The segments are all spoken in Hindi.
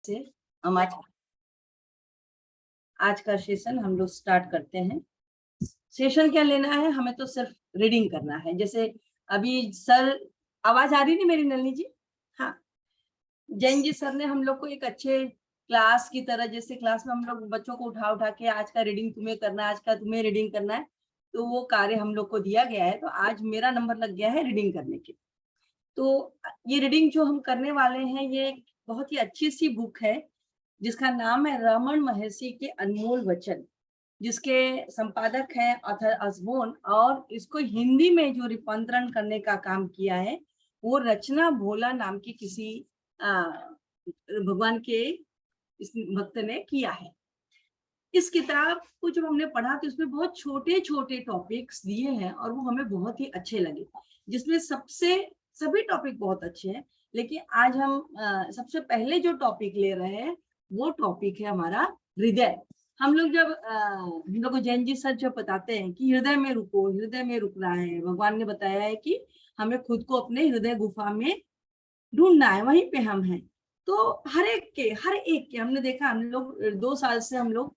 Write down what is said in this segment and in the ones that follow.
से हम आज का सेशन हम लोग स्टार्ट करते हैं। सेशन क्या लेना है, हमें तो सिर्फ रीडिंग करना है। जैसे अभी सर, आवाज आ रही थी मेरी नलिनी जी? हाँ, जैन जी सर ने हम लोग को एक अच्छे क्लास की तरह, जैसे क्लास में हम लोग बच्चों को उठा उठा के आज का रीडिंग तुम्हें करना है, आज का तुम्हें रीडिंग करना है, तो वो कार्य हम लोग को दिया गया है। तो आज मेरा नंबर लग गया है रीडिंग करने के। तो ये रीडिंग जो हम करने वाले हैं, ये बहुत ही अच्छी सी बुक है जिसका नाम है रमन महर्षि के अनमोल वचन, जिसके संपादक हैं ऑथर असबोर्न, और इसको हिंदी में जो रूपांतरण करने का काम किया है वो रचना भोला नाम की किसी भगवान के इस भक्त ने किया है। इस किताब को जब हमने पढ़ा तो इसमें बहुत छोटे छोटे टॉपिक्स दिए हैं और वो हमें बहुत ही अच्छे लगे, जिसमें सभी टॉपिक बहुत अच्छे हैं। लेकिन आज हम सबसे पहले जो टॉपिक ले रहे हैं वो टॉपिक है हमारा हृदय। हम लोग जब हम लोग को जैन जी सर जब बताते हैं कि हृदय में रुको, हृदय में रुकना है, भगवान ने बताया है कि हमें खुद को अपने हृदय गुफा में ढूंढना है, वहीं पे हम हैं। तो हर एक के हमने देखा, हम लोग 2 साल से हम लोग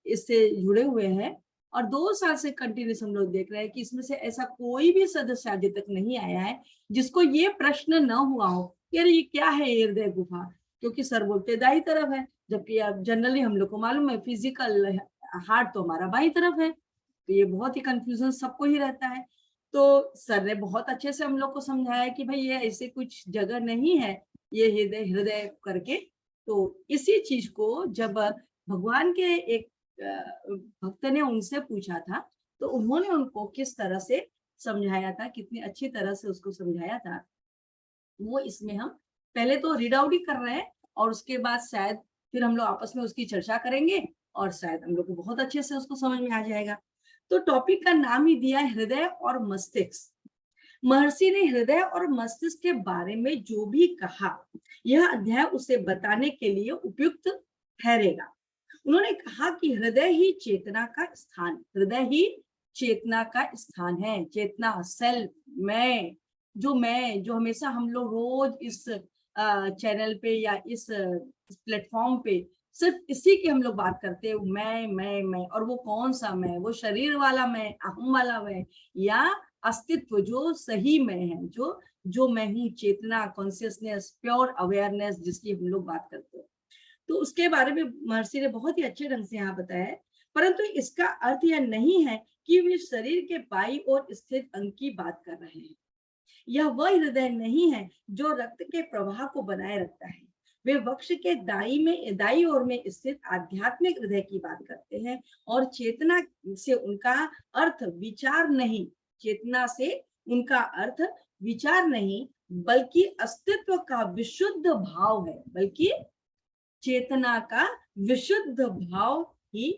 इससे जुड़े हुए हैं और 2 साल से कंटिन्यूस हम लोग देख रहे हैं कि इसमें से ऐसा कोई भी सदस्य अभी तक नहीं आया है जिसको ये प्रश्न न हुआ हो यार ये क्या है हृदय गुफा। क्योंकि सर बोलते दाई तरफ है, जबकि अब जनरली हम लोग को मालूम है फिजिकल हार्ट तो हमारा बाई तरफ है। तो ये बहुत ही कंफ्यूजन सबको ही रहता है। तो सर ने बहुत अच्छे से हम लोग को समझाया कि भाई ये ऐसे कुछ जगह नहीं है ये हृदय हृदय करके। तो इसी चीज को जब भगवान के एक भक्त ने उनसे पूछा था तो उन्होंने उनको किस तरह से समझाया था, कितनी अच्छी तरह से उसको समझाया था, वो इसमें हम पहले तो रीड आउट ही कर रहे हैं और उसके बाद शायद फिर हम लोग आपस में उसकी चर्चा करेंगे और शायद हम लोग को बहुत अच्छे से उसको समझ में आ जाएगा। तो टॉपिक का नाम ही दिया है हृदय और मस्तिष्क। महर्षि ने हृदय और मस्तिष्क के बारे में जो भी कहा यह अध्याय उसे बताने के लिए उपयुक्त ठहरेगा। उन्होंने कहा कि हृदय ही चेतना का स्थान, हृदय ही चेतना का स्थान है। चेतना, सेल्फ, मैं जो हमेशा हम लोग रोज इस चैनल पे या इस प्लेटफॉर्म पे सिर्फ इसी की हम लोग बात करते हैं, मैं, और वो कौन सा मैं, वो शरीर वाला मैं, अहम वाला मैं, या अस्तित्व जो सही मैं है, जो मैं हूँ, चेतना, कॉन्शियसनेस, प्योर अवेयरनेस जिसकी हम लोग बात करते हैं। तो उसके बारे में महर्षि ने बहुत ही अच्छे ढंग से यहाँ बताया है। परंतु इसका अर्थ यह नहीं है कि वे शरीर के बाईं ओर स्थित अंग की बात कर रहे हैं। यह वह हृदय नहीं है जो रक्त के प्रवाह को बनाए रखता है। वे वक्ष के दाई ओर में स्थित आध्यात्मिक हृदय की बात करते हैं और चेतना से उनका अर्थ विचार नहीं, चेतना से उनका अर्थ विचार नहीं बल्कि अस्तित्व का विशुद्ध भाव है, बल्कि चेतना का विशुद्ध भाव ही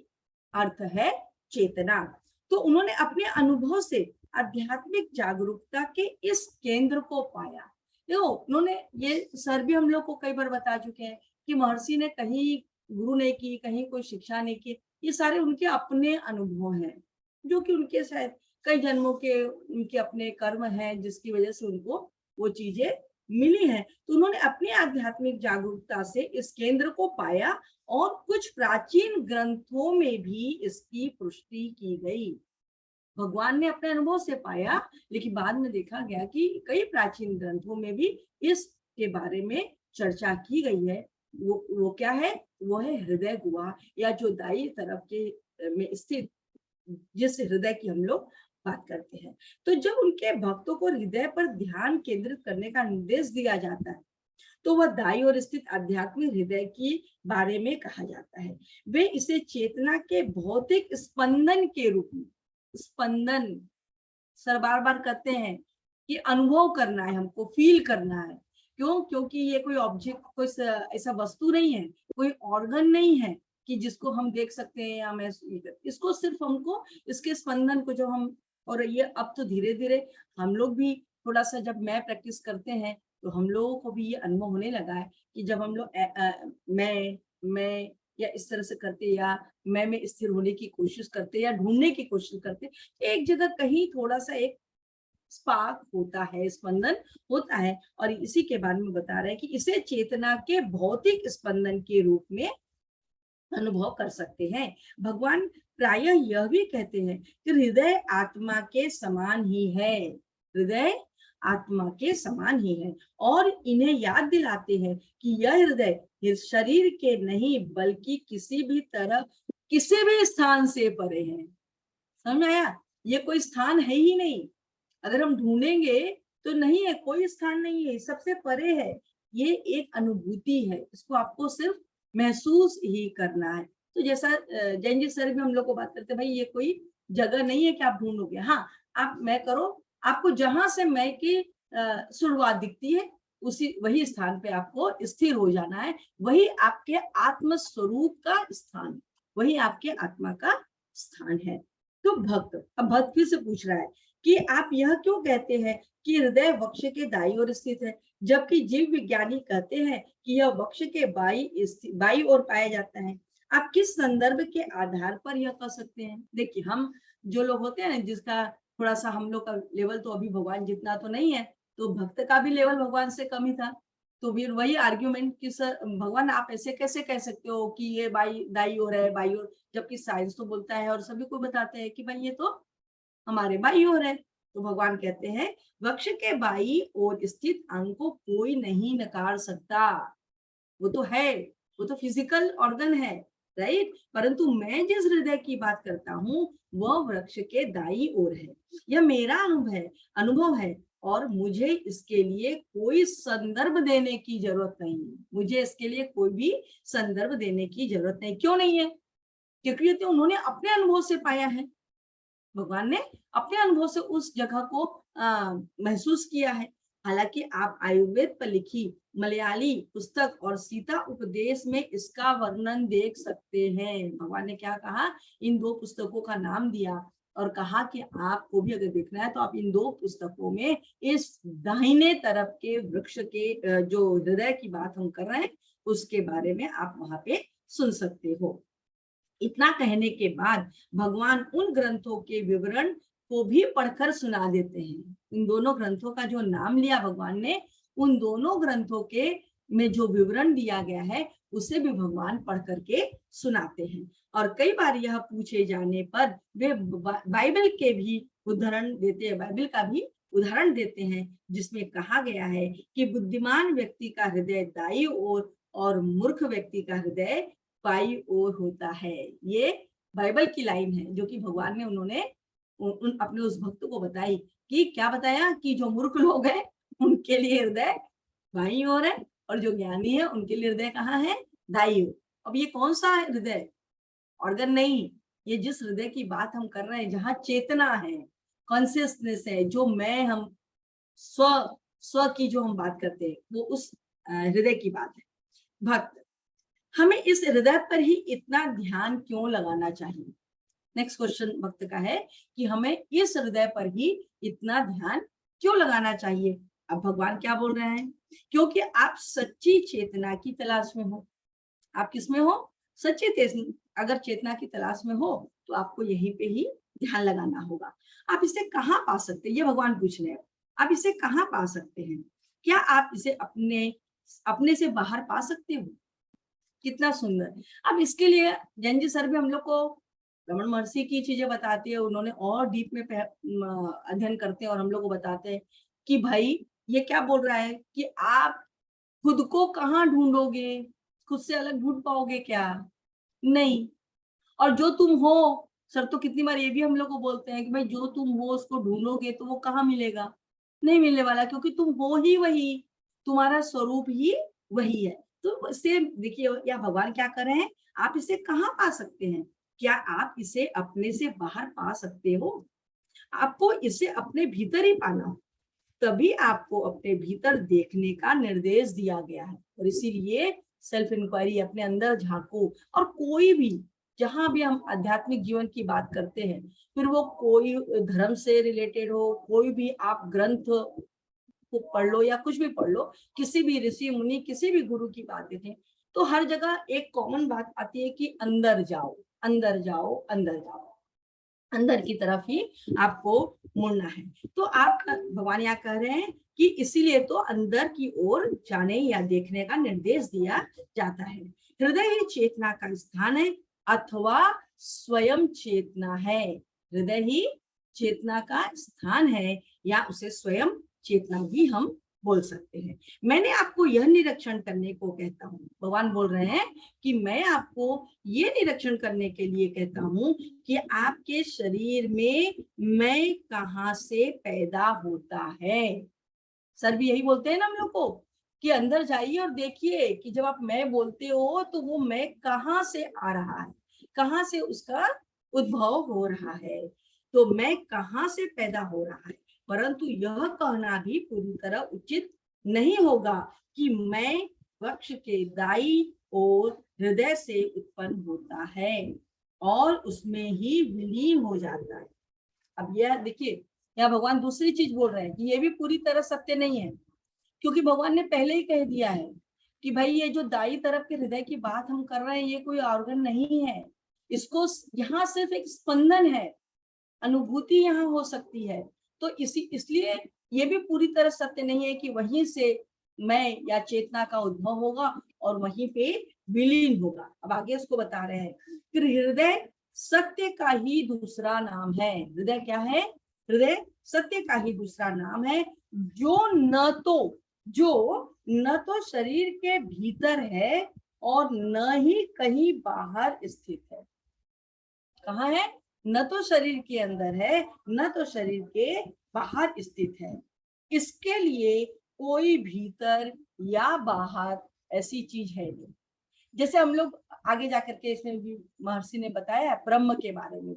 अर्थ है चेतना। तो उन्होंने अपने अनुभव से आध्यात्मिक जागरूकता के इस केंद्र को पाया। देखो, उन्होंने ये सर भी हम लोग को कई बार बता चुके हैं कि महर्षि ने कहीं गुरु ने की, कहीं कोई शिक्षा नहीं की, ये सारे उनके अपने अनुभव हैं जो कि उनके शायद कई जन्मों के उनके अपने कर्म हैं जिसकी वजह से उनको वो चीजें मिली है। तो उन्होंने अपनी आध्यात्मिक जागरूकता से इस केंद्र को पाया और कुछ प्राचीन ग्रंथों में भी इसकी पुष्टि की गई। भगवान ने अपने अनुभव से पाया, लेकिन बाद में देखा गया कि कई प्राचीन ग्रंथों में भी इसके बारे में चर्चा की गई है। वो क्या है? वो है हृदय गुहा, या जो दाई तरफ के में स्थित जिस हृदय की हम लोग बात करते हैं। तो जब उनके भक्तों को हृदय पर ध्यान केंद्रित करने का निर्देश दिया जाता है तो वह दाई और स्थित आध्यात्मिक हृदय के बारे में कहा जाता है। वे इसे चेतना के भौतिक स्पंदन के रूप में, स्पंदन सर बार बार कहते हैं कि अनुभव करना है, हमको फील करना है। क्यों? क्योंकि ये कोई ऑब्जेक्ट, कोई ऐसा वस्तु नहीं है, कोई ऑर्गन नहीं है कि जिसको हम देख सकते हैं या महसूस, इसको सिर्फ हमको इसके स्पंदन को जो हम, और ये अब तो धीरे धीरे हम लोग भी थोड़ा सा जब मैं प्रैक्टिस करते हैं तो हम लोगों को भी ये अनुभव होने लगा है कि जब हम लोग मैं या इस तरह से करते, या मैं में स्थिर होने की कोशिश करते या ढूंढने की कोशिश करते, एक जगह कहीं थोड़ा सा एक स्पार्क होता है, स्पंदन होता है। और इसी के बारे में बता रहे हैं कि इसे चेतना के भौतिक स्पंदन के रूप में अनुभव कर सकते हैं। भगवान प्रायः यह भी कहते हैं कि हृदय आत्मा के समान ही है, हृदय आत्मा के समान ही है, और इन्हें याद दिलाते हैं कि यह हृदय शरीर के नहीं बल्कि किसी भी तरह, किसी भी स्थान से परे है। समझ आया? ये कोई स्थान है ही नहीं, अगर हम ढूंढेंगे तो नहीं है, कोई स्थान नहीं है, सबसे परे है। ये एक अनुभूति है, इसको आपको सिर्फ महसूस ही करना है। तो जैसा जैन जी सर भी हम लोग को बात करते हैं, भाई ये कोई जगह नहीं है कि आप ढूंढोगे। हाँ, आप मैं करो, आपको जहां से मैं की शुरुआत दिखती है उसी वही स्थान पे आपको स्थिर हो जाना है। वही आपके आत्म स्वरूप का स्थान, वही आपके आत्मा का स्थान है। तो भक्त, अब भक्त फिर से पूछ रहा है कि आप यह क्यों कहते हैं कि हृदय वक्ष के दाईं ओर स्थित है, जबकि जीव विज्ञानी कहते हैं कि यह वक्ष के बाईं ओर पाया जाता है। आप किस संदर्भ के आधार पर यह कह सकते हैं? देखिए, हम जो लोग होते हैं, जिसका थोड़ा सा हम लोग का लेवल तो अभी भगवान जितना तो नहीं है, तो भक्त का भी लेवल भगवान से कम ही था। तो फिर वही आर्ग्यूमेंट कि सर भगवान आप ऐसे कैसे कह सकते हो कि ये दाई ओर है, बाई ओर, जबकि साइंस तो बोलता है और सभी को बताते हैं कि भाई ये तो हमारे बाई ओर है। तो भगवान कहते हैं वृक्ष के बाई ओर स्थित अंग को कोई नहीं नकार सकता, वो तो है, वो तो फिजिकल ऑर्गन है, राइट। परंतु मैं जिस हृदय की बात करता हूँ वह वृक्ष के दाई ओर है। यह मेरा अनुभव है और मुझे इसके लिए कोई संदर्भ देने की जरूरत नहीं है। मुझे इसके लिए कोई भी संदर्भ देने की जरूरत नहीं। क्यों नहीं है? क्योंकि तो उन्होंने अपने अनुभव से पाया है, भगवान ने अपने अनुभव से उस जगह को महसूस किया है। हालांकि आप आयुर्वेद पर लिखी मलयाली पुस्तक और सीता उपदेश में इसका वर्णन देख सकते हैं। भगवान ने क्या कहा, इन दो पुस्तकों का नाम दिया और कहा कि आपको भी अगर देखना है तो आप इन दो पुस्तकों में इस दाहिने तरफ के वृक्ष के जो हृदय की बात हम कर रहे हैं उसके बारे में आप वहां पे सुन सकते हो। इतना कहने के बाद भगवान उन ग्रंथों के विवरण को भी पढ़कर सुना देते हैं। इन दोनों ग्रंथों का जो नाम लिया भगवान ने, उन दोनों ग्रंथों के में जो विवरण दिया गया है उसे भी भगवान पढ़ करके सुनाते हैं। और कई बार यह पूछे जाने पर वे बाइबल के भी उदाहरण देते हैं, बाइबल का भी उदाहरण देते हैं, जिसमें कहा गया है कि बुद्धिमान व्यक्ति का हृदय दाईं ओर और मूर्ख व्यक्ति का हृदय बाई ओर होता है। ये बाइबल की लाइन है जो कि भगवान ने उन्होंने उन अपने उस भक्त को बताई। कि क्या बताया कि जो मूर्ख लोग हैं उनके लिए हृदय बाई ओर है और जो ज्ञानी है उनके लिए हृदय कहाँ है? दाई ओर। अब ये कौन सा है हृदय? ऑर्गन नहीं, ये जिस हृदय की बात हम कर रहे हैं, जहाँ चेतना है, कॉन्सियसनेस है, जो मैं हम स्व स्व की जो हम बात करते हैं वो उस हृदय की बात है। भक्त, हमें इस हृदय पर ही इतना ध्यान क्यों लगाना चाहिए? नेक्स्ट क्वेश्चन भक्त का है कि हमें इस हृदय पर ही इतना ध्यान क्यों लगाना चाहिए? अब भगवान क्या बोल रहे हैं? क्योंकि आप सच्ची चेतना की तलाश में हो। आप किसमें हो? सच्ची चेतना। अगर चेतना की तलाश में हो तो आपको यहीं पे ही ध्यान लगाना होगा। आप इसे कहाँ पा सकते हैं? ये भगवान पूछ रहे हैं। आप इसे कहाँ पा सकते हैं? क्या आप इसे अपने अपने से बाहर पा सकते हो? कितना सुंदर। अब इसके लिए जैन जी सर भी हम लोग को रमन महर्षि की चीजें बताती है, उन्होंने और डीप में अध्ययन करते हैं और हम लोग को बताते हैं कि भाई ये क्या बोल रहा है कि आप खुद को कहाँ ढूंढोगे? खुद से अलग ढूंढ पाओगे क्या? नहीं। और जो तुम हो, सर तो कितनी बार ये भी हम लोग को बोलते हैं कि भाई जो तुम हो उसको ढूंढोगे तो वो कहाँ मिलेगा? नहीं मिलने वाला, क्योंकि तुम हो ही वही, तुम्हारा स्वरूप ही वही है। तो सेम देखिए, या भगवान क्या कर रहे हैं, आप इसे कहाँ पा सकते हैं? क्या आप इसे अपने से बाहर पा सकते हो? आपको इसे अपने भीतर ही पाना हो। तभी आपको अपने भीतर देखने का निर्देश दिया गया है। और इसीलिए सेल्फ इंक्वायरी, अपने अंदर झांको। और कोई भी, जहां भी हम आध्यात्मिक जीवन की बात करते हैं, फिर वो कोई धर्म से रिलेटेड हो, कोई भी आप ग्रंथ को पढ़ लो या कुछ भी पढ़ लो, किसी भी ऋषि मुनि, किसी भी गुरु की बात देखें, तो हर जगह एक कॉमन बात आती है कि अंदर जाओ, अंदर जाओ, अंदर जाओ। अंदर की तरफ ही आपको मुड़ना है। तो आप भगवान यहाँ कह रहे हैं कि इसीलिए तो अंदर की ओर जाने या देखने का निर्देश दिया जाता है। हृदय ही चेतना का स्थान है अथवा स्वयं चेतना है। हृदय ही चेतना का स्थान है या उसे स्वयं चेतना भी हम बोल सकते हैं। मैंने आपको यह निरीक्षण करने को कहता हूँ, भगवान बोल रहे हैं कि मैं आपको ये निरीक्षण करने के लिए कहता हूँ कि आपके शरीर में मैं कहाँ से पैदा होता है। सर भी यही बोलते हैं ना हम लोग को कि अंदर जाइए और देखिए कि जब आप मैं बोलते हो तो वो मैं कहाँ से आ रहा है, कहाँ से उसका उद्भव हो रहा है। तो मैं कहाँ से पैदा हो रहा है, परंतु यह कहना भी पूरी तरह उचित नहीं होगा कि मैं वृक्ष के दाई और हृदय से उत्पन्न होता है और उसमें ही विलीन हो जाता है। अब यह देखिए, यहाँ भगवान दूसरी चीज बोल रहे हैं कि ये भी पूरी तरह सत्य नहीं है, क्योंकि भगवान ने पहले ही कह दिया है कि भाई ये जो दाई तरफ के हृदय की बात हम कर रहे हैं ये कोई ऑर्गन नहीं है, इसको यहाँ सिर्फ एक स्पंदन है, अनुभूति यहाँ हो सकती है। तो इसलिए ये भी पूरी तरह सत्य नहीं है कि वहीं से मैं या चेतना का उद्भव होगा और वहीं पे विलीन होगा। अब आगे उसको बता रहे हैं फिर हृदय सत्य का ही दूसरा नाम है। हृदय क्या है? हृदय सत्य का ही दूसरा नाम है जो न तो शरीर के भीतर है और न ही कहीं बाहर स्थित है। कहाँ है? न तो शरीर के अंदर है न तो शरीर के बाहर स्थित है। इसके लिए कोई भीतर या बाहर ऐसी चीज है नहीं। जैसे हम लोग आगे जाकर के इसमें भी महर्षि ने बताया ब्रह्म के बारे में।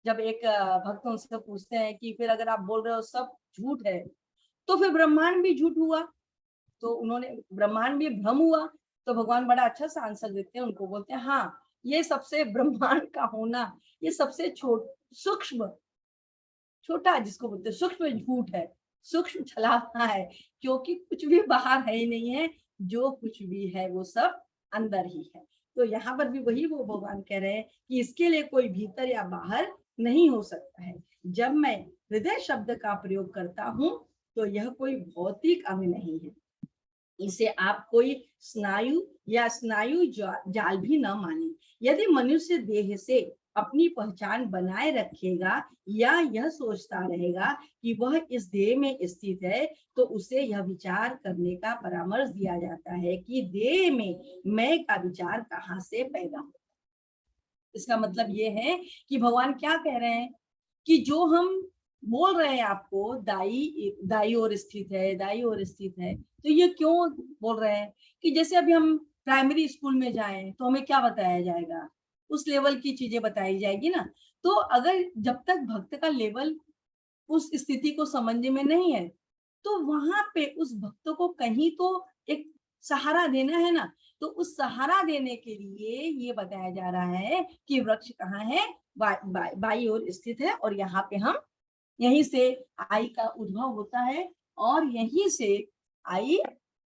जब एक भक्त उनसे पूछते हैं कि फिर अगर आप बोल रहे हो सब झूठ है तो फिर ब्रह्मांड भी झूठ हुआ, तो उन्होंने ब्रह्मांड भी भ्रम हुआ। तो भगवान बड़ा अच्छा सा आंसर देते हैं, उनको बोलते हैं हाँ ये सबसे ब्रह्मांड का होना ये सबसे सूक्ष्म छोटा जिसको बोलते हैं सूक्ष्म झूठ है, सूक्ष्म छलावा है, क्योंकि कुछ भी बाहर है ही नहीं है, जो कुछ भी है वो सब अंदर ही है। तो यहाँ पर भी वही वो भगवान कह रहे हैं कि इसके लिए कोई भीतर या बाहर नहीं हो सकता है। जब मैं हृदय शब्द का प्रयोग करता हूँ तो यह कोई भौतिक अंग नहीं है, इसे आप कोई स्नायु या स्नायु जाल भी न माने। यदि मनुष्य देह से अपनी पहचान बनाए रखेगा या यह सोचता रहेगा कि वह इस देह में स्थित है तो उसे यह विचार करने का परामर्श दिया जाता है कि देह में मैं का विचार कहाँ से पैदा हो। इसका मतलब ये है कि भगवान क्या कह रहे हैं कि जो हम बोल रहे हैं आपको दाई दाई ओर स्थित है, दाई ओर स्थित है, तो ये क्यों बोल रहे हैं कि जैसे अभी हम प्राइमरी स्कूल में जाएं तो हमें क्या बताया जाएगा, उस लेवल की चीजें बताई जाएगी ना। तो अगर जब तक भक्त का लेवल उस स्थिति को समझने में नहीं है तो वहां पे उस भक्त को कहीं तो एक सहारा देना है ना। तो उस सहारा देने के लिए ये बताया जा रहा है कि वृक्ष कहाँ है, बाई ओर स्थित है और यहाँ पे हम यहीं से आई का उद्भव होता है और यहीं से आई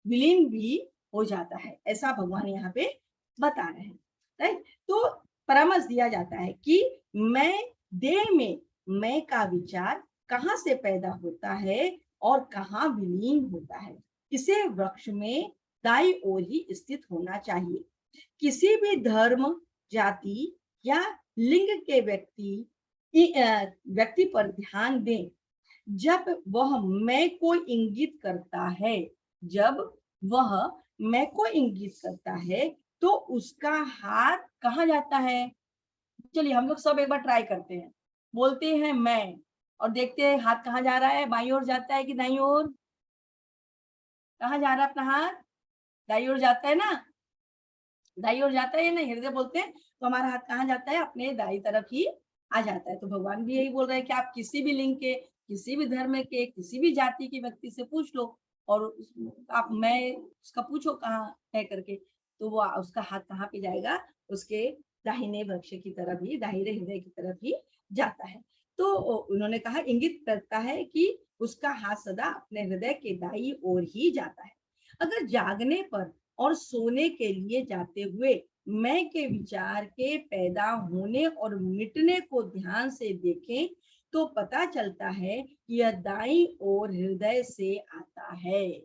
विलीन भी हो जाता है, ऐसा भगवान यहाँ पे बता रहे हैं। राइट, तो परामर्श दिया जाता है कि मैं देह में मैं का विचार कहाँ से पैदा होता है और कहाँ विलीन होता है, इसे वृक्ष में दाई ओर ही स्थित होना चाहिए। किसी भी धर्म, जाति या लिंग के व्यक्ति पर ध्यान दें। जब वह मैं को इंगित करता है, जब वह मैं को इंगित करता है तो उसका हाथ कहाँ जाता है? चलिए हम लोग सब एक बार ट्राई करते हैं, बोलते हैं मैं और देखते हैं हाथ कहाँ जा रहा है, बाईं ओर जाता है कि दाईं ओर? कहाँ जा रहा है अपना हाथ? दाईं ओर जाता है ना, दाईं ओर जाता है या नहीं? हृदय बोलते हैं तो हमारा हाथ कहाँ जाता है? अपने दाईं तरफ ही आ जाता है। तो भगवान भी यही बोल रहे हैं कि आप किसी भी लिंग के, किसी भी धर्म के, किसी भी जाति के व्यक्ति से पूछ लो और आप मैं उसका पूछो कहाँ है करके, तो वो उसका हाथ कहाँ पे जाएगा? उसके दाहिने वृक्ष की तरफ ही, दाहिने हृदय की तरफ ही जाता है। तो उन्होंने कहा इंगित करता है कि उसका हाथ सदा अपने हृदय के दाईं ओर ही जाता है। अगर जागने पर और सोने के लिए जाते हुए मैं के विचार के पैदा होने और मिटने को ध्यान से देखें तो पता चलता है कि यह दाईं ओर हृदय से आता है।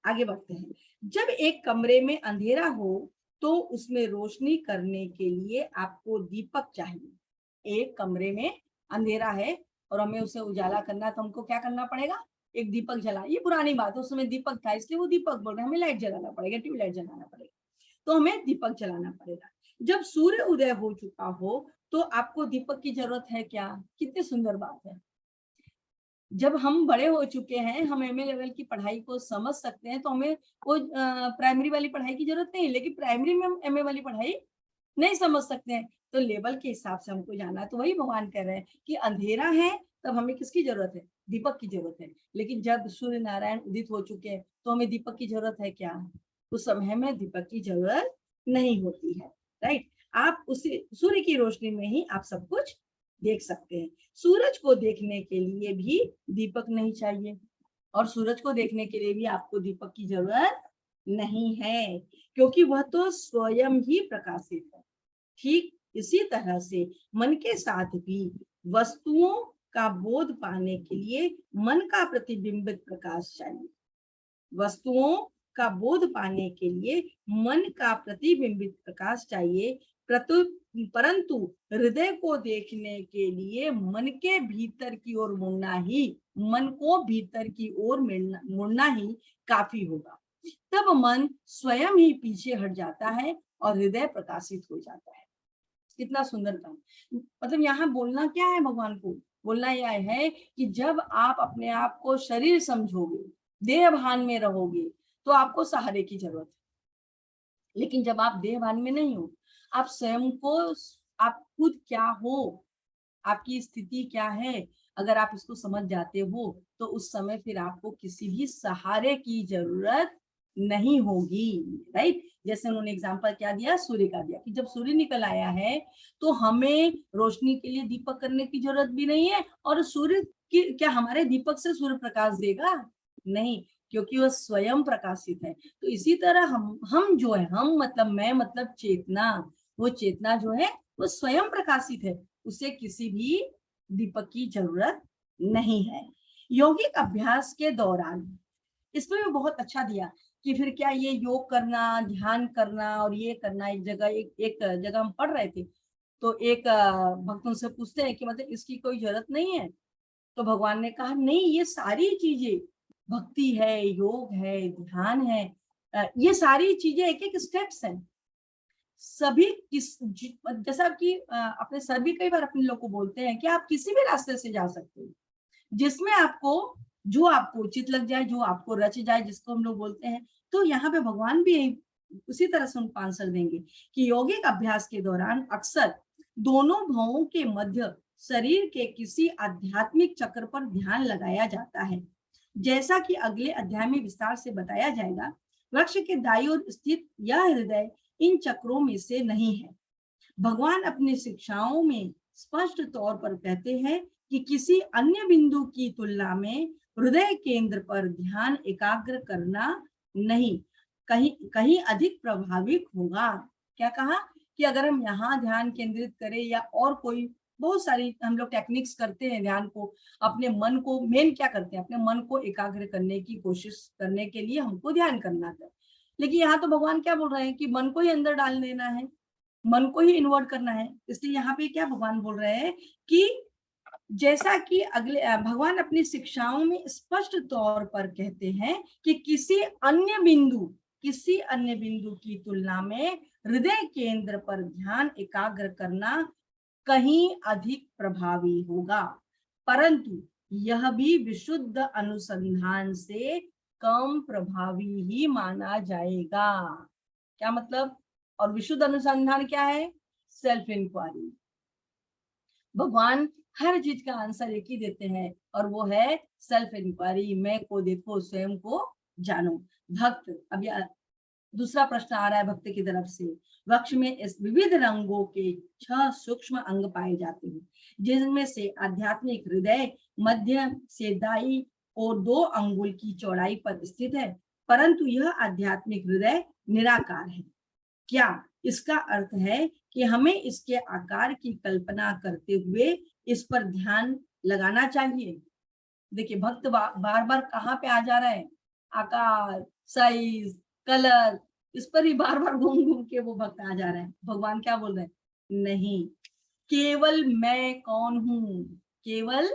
आगे बढ़ते हैं। जब एक कमरे में अंधेरा हो तो उसमें रोशनी करने के लिए आपको दीपक चाहिए। एक कमरे में अंधेरा है और हमें उसे उजाला करना है तो हमको क्या करना पड़ेगा? एक दीपक जला। ये पुरानी बात है, उस समय दीपक था इसलिए वो दीपक बोल रहे हैं, हमें लाइट जलाना पड़ेगा, ट्यूबलाइट जलाना पड़ेगा, तो हमें दीपक जलाना पड़ेगा। जब सूर्य उदय हो चुका हो तो आपको दीपक की जरूरत है क्या? कितनी सुंदर बात है। जब हम बड़े हो चुके हैं, हम एमए लेवल की पढ़ाई को समझ सकते हैं, तो हमें वो प्राइमरी वाली पढ़ाई की जरूरत नहीं, लेकिन प्राइमरी में हम एमए वाली पढ़ाई नहीं समझ सकते हैं, तो लेवल के हिसाब से हमको जाना है। तो वही भगवान कह रहे हैं कि अंधेरा है तब हमें किसकी जरूरत है? दीपक की जरूरत है। लेकिन जब सूर्य नारायण उदित हो चुके हैं तो हमें दीपक की जरूरत है क्या? उस समय में दीपक की जरूरत नहीं होती है। राइट? आप उसी सूर्य की रोशनी में ही आप सब कुछ देख सकते हैं। सूरज को देखने के लिए भी दीपक नहीं चाहिए और सूरज को देखने के लिए भी आपको दीपक की जरूरत नहीं है, क्योंकि वह तो स्वयं ही प्रकाशित है। ठीक इसी तरह से मन के साथ भी वस्तुओं का बोध पाने के लिए मन का प्रतिबिंबित प्रकाश चाहिए। वस्तुओं का बोध पाने के लिए मन का प्रतिबिंबित प्रकाश चाहिए, परंतु हृदय को देखने के लिए मन के भीतर की ओर मुड़ना ही, मन को भीतर की ओर मुड़ना ही काफी होगा। तब मन स्वयं ही पीछे हट जाता है और हृदय प्रकाशित हो जाता है। कितना सुंदर काम। मतलब यहाँ बोलना क्या है भगवान को? बोलना यह है कि जब आप अपने आप को शरीर समझोगे, देह भान में रहोगे, तो आपको सहारे की जरूरत है। लेकिन जब आप देह भान में नहीं हो, आप स्वयं को, आप खुद क्या हो, आपकी स्थिति क्या है, अगर आप इसको समझ जाते हो तो उस समय फिर आपको किसी भी सहारे की जरूरत नहीं होगी। राइट? जैसे उन्होंने एग्जांपल क्या दिया? सूर्य का दिया कि जब सूर्य निकल आया है तो हमें रोशनी के लिए दीपक करने की जरूरत भी नहीं है, और सूर्य की क्या हमारे दीपक से सूर्य प्रकाश देगा? नहीं, क्योंकि वह स्वयं प्रकाशित है। तो इसी तरह हम जो है, हम मतलब मैं मतलब चेतना, वो चेतना जो है वो स्वयं प्रकाशित है, उसे किसी भी दीपक की जरूरत नहीं है। यौगिक अभ्यास के दौरान इसमें भी बहुत अच्छा दिया कि फिर क्या ये योग करना, ध्यान करना और ये करना, एक जगह हम पढ़ रहे थे तो एक भक्त उनसे पूछते हैं कि मतलब इसकी कोई जरूरत नहीं है? तो भगवान ने कहा नहीं, ये सारी चीजें, भक्ति है, योग है, ध्यान है, ये सारी चीजें एक एक स्टेप्स हैं। सभी जैसा कि अपने सर भी कई बार अपने लोग को बोलते हैं कि आप किसी भी रास्ते से जा सकते हो, जिसमें आपको जो आपको उचित लग जाए, जो आपको रच जाए, जिसको हम लोग बोलते हैं। तो यहाँ पे भगवान भी उसी तरह से उनको आंसर देंगे कि यौगिक अभ्यास के दौरान अक्सर दोनों भावों के मध्य शरीर के किसी आध्यात्मिक चक्र पर ध्यान लगाया जाता है। जैसा कि अगले अध्याय में विस्तार से बताया जाएगा, वृक्ष के दाईं ओर स्थित यह हृदय इन चक्रों में से नहीं है। भगवान अपनी शिक्षाओं में स्पष्ट तौर पर कहते हैं कि किसी अन्य बिंदु की तुलना में हृदय केंद्र पर ध्यान एकाग्र करना नहीं कहीं कहीं अधिक प्रभावी होगा। क्या कहा? कि अगर हम यहाँ ध्यान केंद्रित करें या और कोई बहुत सारी हम लोग टेक्निक्स करते हैं ध्यान को, अपने मन को मेन क्या करते हैं, अपने मन को एकाग्र करने की कोशिश करने के लिए हमको ध्यान करना है। लेकिन यहाँ तो भगवान क्या बोल रहे हैं कि मन को ही अंदर डाल देना है, मन को ही इन्वर्ट करना है। इसलिए यहाँ पे क्या भगवान बोल रहे हैं कि जैसा कि अगले भगवान अपनी शिक्षाओं में स्पष्ट तौर पर कहते हैं कि किसी अन्य बिंदु की तुलना में हृदय केंद्र पर ध्यान एकाग्र करना कहीं अधिक प्रभावी होगा, परंतु यह भी विशुद्ध अनुसंधान से कम प्रभावी ही माना जाएगा। क्या मतलब? और विशुद्ध अनुसंधान क्या है? Self inquiry. भगवान हर चीज का आंसर एक ही देते हैं और वो है सेल्फ इंक्वायरी। मैं को देखो, स्वयं को जानो। भक्त, अब दूसरा प्रश्न आ रहा है भक्त की तरफ से। वृक्ष में इस विविध रंगों के 6 सूक्ष्म अंग पाए जाते हैं, जिनमें से आध्यात्मिक हृदय मध्य से दाई और 2 अंगुल की चौड़ाई पर स्थित है, परंतु यह आध्यात्मिक हृदय निराकार है। क्या? इसका अर्थ है कि हमें इसके आकार की कल्पना करते हुए इस पर ध्यान लगाना चाहिए। देखिए भक्त बार बार कहाँ पे आ जा रहा है? आकार, साइज, कलर, इस पर ही बार बार घूम घूम के वो भक्त आ जा रहा है। भगवान क्या बोल रहे हैं? नहीं, केवल मैं कौन हूं, केवल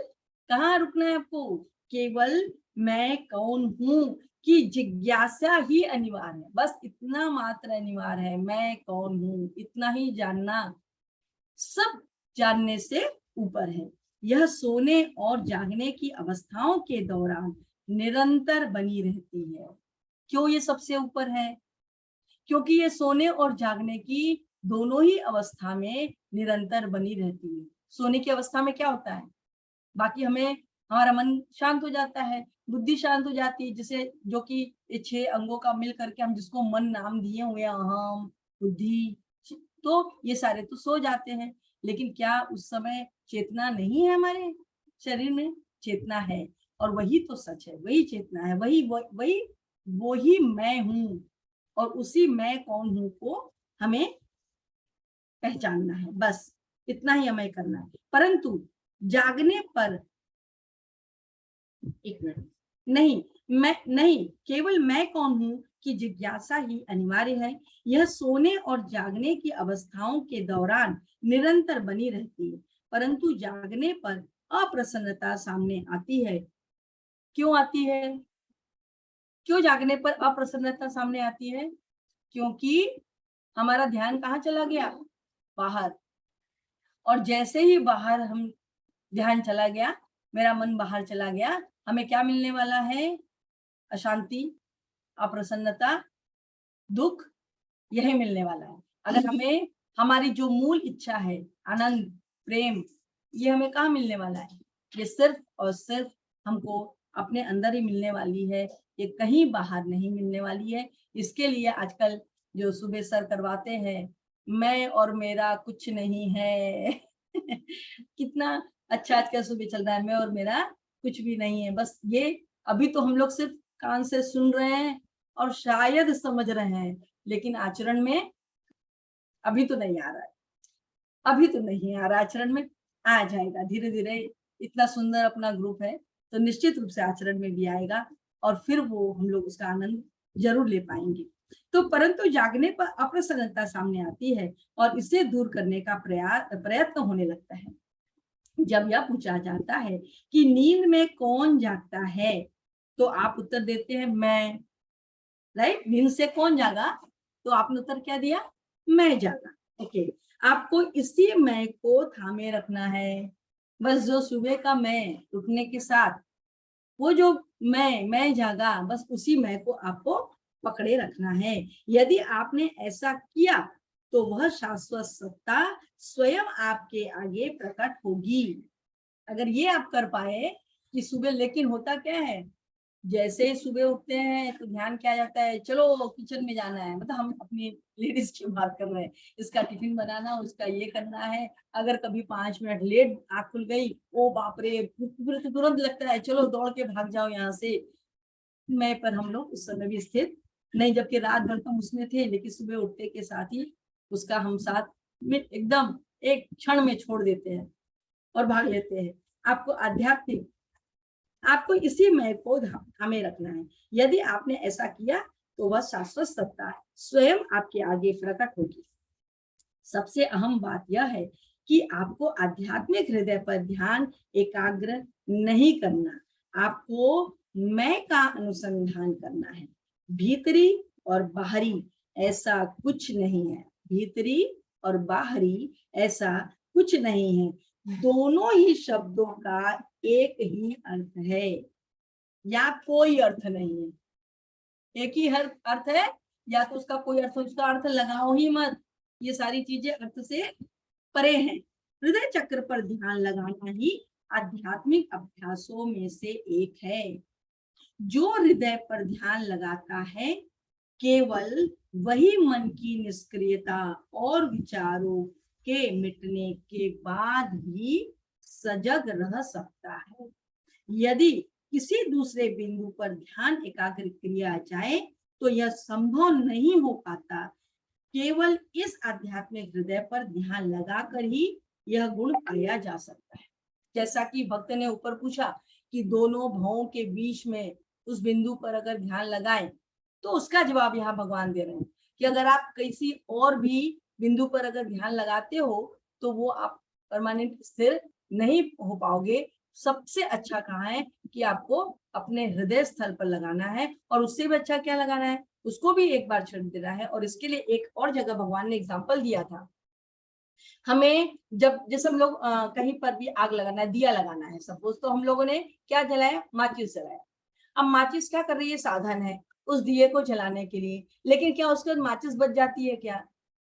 कहाँ रुकना है आपको? केवल मैं कौन हूं की जिज्ञासा ही अनिवार्य है। बस इतना मात्र अनिवार्य है, मैं कौन हूं, इतना ही जानना सब जानने से ऊपर है। यह सोने और जागने की अवस्थाओं के दौरान निरंतर बनी रहती है। क्यों ये सबसे ऊपर है? क्योंकि ये सोने और जागने की दोनों ही अवस्था में निरंतर बनी रहती है। सोने की अवस्था में क्या होता है? बाकी हमें हमारा मन शांत हो जाता है, बुद्धि शांत हो जाती है, जिसे जो कि ये 6 अंगों का मिल करके हम जिसको मन नाम दिए हुए हैं, अहम, बुद्धि, तो ये सारे तो सो जाते हैं। लेकिन क्या उस समय चेतना नहीं है हमारे शरीर में? चेतना है, और वही तो सच है, वही चेतना है, वही मैं हूँ, और उसी मैं कौन हूँ को हमें पहचानना है। बस इतना ही हमें करना है। परंतु जागने पर, एक मिनट, नहीं, केवल मैं कौन हूं की जिज्ञासा ही अनिवार्य है। यह सोने और जागने की अवस्थाओं के दौरान निरंतर बनी रहती है, परंतु जागने पर अप्रसन्नता सामने आती है। क्यों आती है? क्यों जागने पर अप्रसन्नता सामने आती है? क्योंकि हमारा ध्यान कहाँ चला गया? बाहर। और जैसे ही बाहर हम ध्यान चला गया, मेरा मन बाहर चला गया, हमें क्या मिलने वाला है? अशांति, अप्रसन्नता, दुख, यही मिलने वाला है। अगर हमें हमारी जो मूल इच्छा है, आनंद, प्रेम, ये हमें कहाँ मिलने वाला है? ये सिर्फ और सिर्फ हमको अपने अंदर ही मिलने वाली है, ये कहीं बाहर नहीं मिलने वाली है। इसके लिए आजकल जो सुबह सर करवाते हैं, मैं और मेरा कुछ नहीं है कितना अच्छा आजकल सुबह चल रहा है, मैं और मेरा कुछ भी नहीं है। बस ये अभी तो हम लोग सिर्फ कान से सुन रहे हैं और शायद समझ रहे हैं, लेकिन आचरण में अभी तो नहीं आ रहा है, अभी तो नहीं आ रहा आचरण में। आ जाएगा धीरे धीरे। इतना सुंदर अपना ग्रुप है, तो निश्चित रूप से आचरण में भी आएगा, और फिर वो हम लोग उसका आनंद जरूर ले पाएंगे। तो परंतु जागने पर अप्रसन्नता सामने आती है और इसे दूर करने का प्रयत्न होने लगता है। जब यह पूछा जाता है कि नींद में कौन जागता है, तो आप उत्तर देते हैं मैं। राइट? नींद से कौन जागा? तो आपने उत्तर क्या दिया? मैं जागा। ओके, आपको इसी मैं को थामे रखना है। बस जो सुबह का मैं उठने के साथ, वो जो मैं जागा, बस उसी मैं को आपको पकड़े रखना है। यदि आपने ऐसा किया तो वह शाश्वत सत्ता स्वयं आपके आगे प्रकट होगी। अगर ये आप कर पाए कि सुबह, लेकिन होता क्या है, जैसे ही सुबह उठते हैं तो ध्यान क्या जाता है? चलो किचन में जाना है। मतलब हम अपनी लेडीज की बात कर रहे हैं, इसका टिफिन बनाना, उसका ये करना है। अगर कभी 5 मिनट लेट आँख खुल गई, ओ बाप रे, फिर तो तुरंत लगता है चलो दौड़ के भाग जाओ यहाँ से। मैं पर हम लोग उस समय भी स्थित नहीं, जबकि रात भर तो उसमें थे, लेकिन सुबह उठते के साथ ही उसका हम साथ में एकदम एक क्षण में छोड़ देते हैं और भाग लेते हैं। आपको आध्यात्मिक, आपको इसी मय को हमें रखना है। यदि आपने ऐसा किया तो वह शाश्वत सत्ता स्वयं आपके आगे प्रकट होगी। सबसे अहम बात यह है कि आपको आध्यात्मिक हृदय पर ध्यान एकाग्र नहीं करना, आपको मैं का अनुसंधान करना है। भीतरी और बाहरी ऐसा कुछ नहीं है, भीतरी और बाहरी ऐसा कुछ नहीं है। दोनों ही शब्दों का एक ही अर्थ है, या कोई अर्थ नहीं है। एक ही हर अर्थ है, या तो उसका कोई अर्थ, उसका अर्थ लगाओ ही मत। ये सारी चीजें अर्थ से परे हैं। हृदय चक्र पर ध्यान लगाना ही आध्यात्मिक अभ्यासों में से एक है। जो हृदय पर ध्यान लगाता है, केवल वही मन की निष्क्रियता और विचारों के मिटने के बाद भी सजग रह सकता है। यदि किसी दूसरे बिंदु पर ध्यान एकाग्र किया जाए तो यह संभव नहीं हो पाता। केवल इस आध्यात्मिक हृदय पर ध्यान लगाकर ही यह गुण पाया जा सकता है। जैसा कि भक्त ने ऊपर पूछा कि दोनों भावों के बीच में उस बिंदु पर अगर ध्यान लगाएं, तो उसका जवाब यहाँ भगवान दे रहे हैं कि अगर आप किसी और भी बिंदु पर अगर ध्यान लगाते हो तो वो आप परमानेंट स्थिर नहीं हो पाओगे। सबसे अच्छा कहाँ है कि आपको अपने हृदय स्थल पर लगाना है, और उससे भी अच्छा क्या लगाना है, उसको भी एक बार छेड़ देना है। और इसके लिए एक और जगह भगवान ने एग्जाम्पल दिया था, हमें जब जैसे हम लोग कहीं पर भी आग लगाना है, दिया लगाना है, सपोज, तो हम लोगों ने क्या जलाया, माचिस जलाया। अब माचिस क्या कर रही है, साधन है उस दिए को जलाने के लिए, लेकिन क्या उसके बाद माचिस बच जाती है क्या,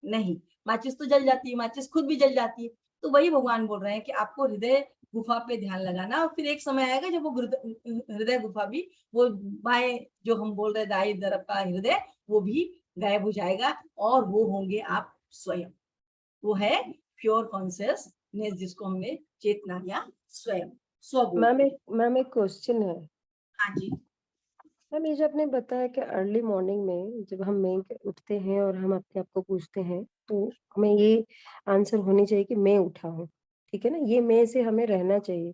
नहीं, माचिस तो जल जाती है, माचिस खुद भी जल जाती है। तो वही भगवान बोल रहे हैं कि आपको हृदय गुफा पे ध्यान लगाना, और फिर एक समय आएगा जब वो हृदय गुफा भी, वो बाएं जो हम बोल रहे दाई तरफ का हृदय, वो भी गायब हो जाएगा, और वो होंगे आप स्वयं। वो है प्योर कॉन्शियसनेस, जिसको हमने चेतना या स्वयं स्व बोलते हैं। मैम एक क्वेश्चन है। हाँ जी। मैम ये जो आपने बताया कि अर्ली मॉर्निंग में जब हम मैं उठते हैं और हम अपने आप को पूछते हैं, तो हमें ये आंसर होनी चाहिए कि मैं उठा हूँ, ठीक है ना? ये मैं से हमें रहना चाहिए।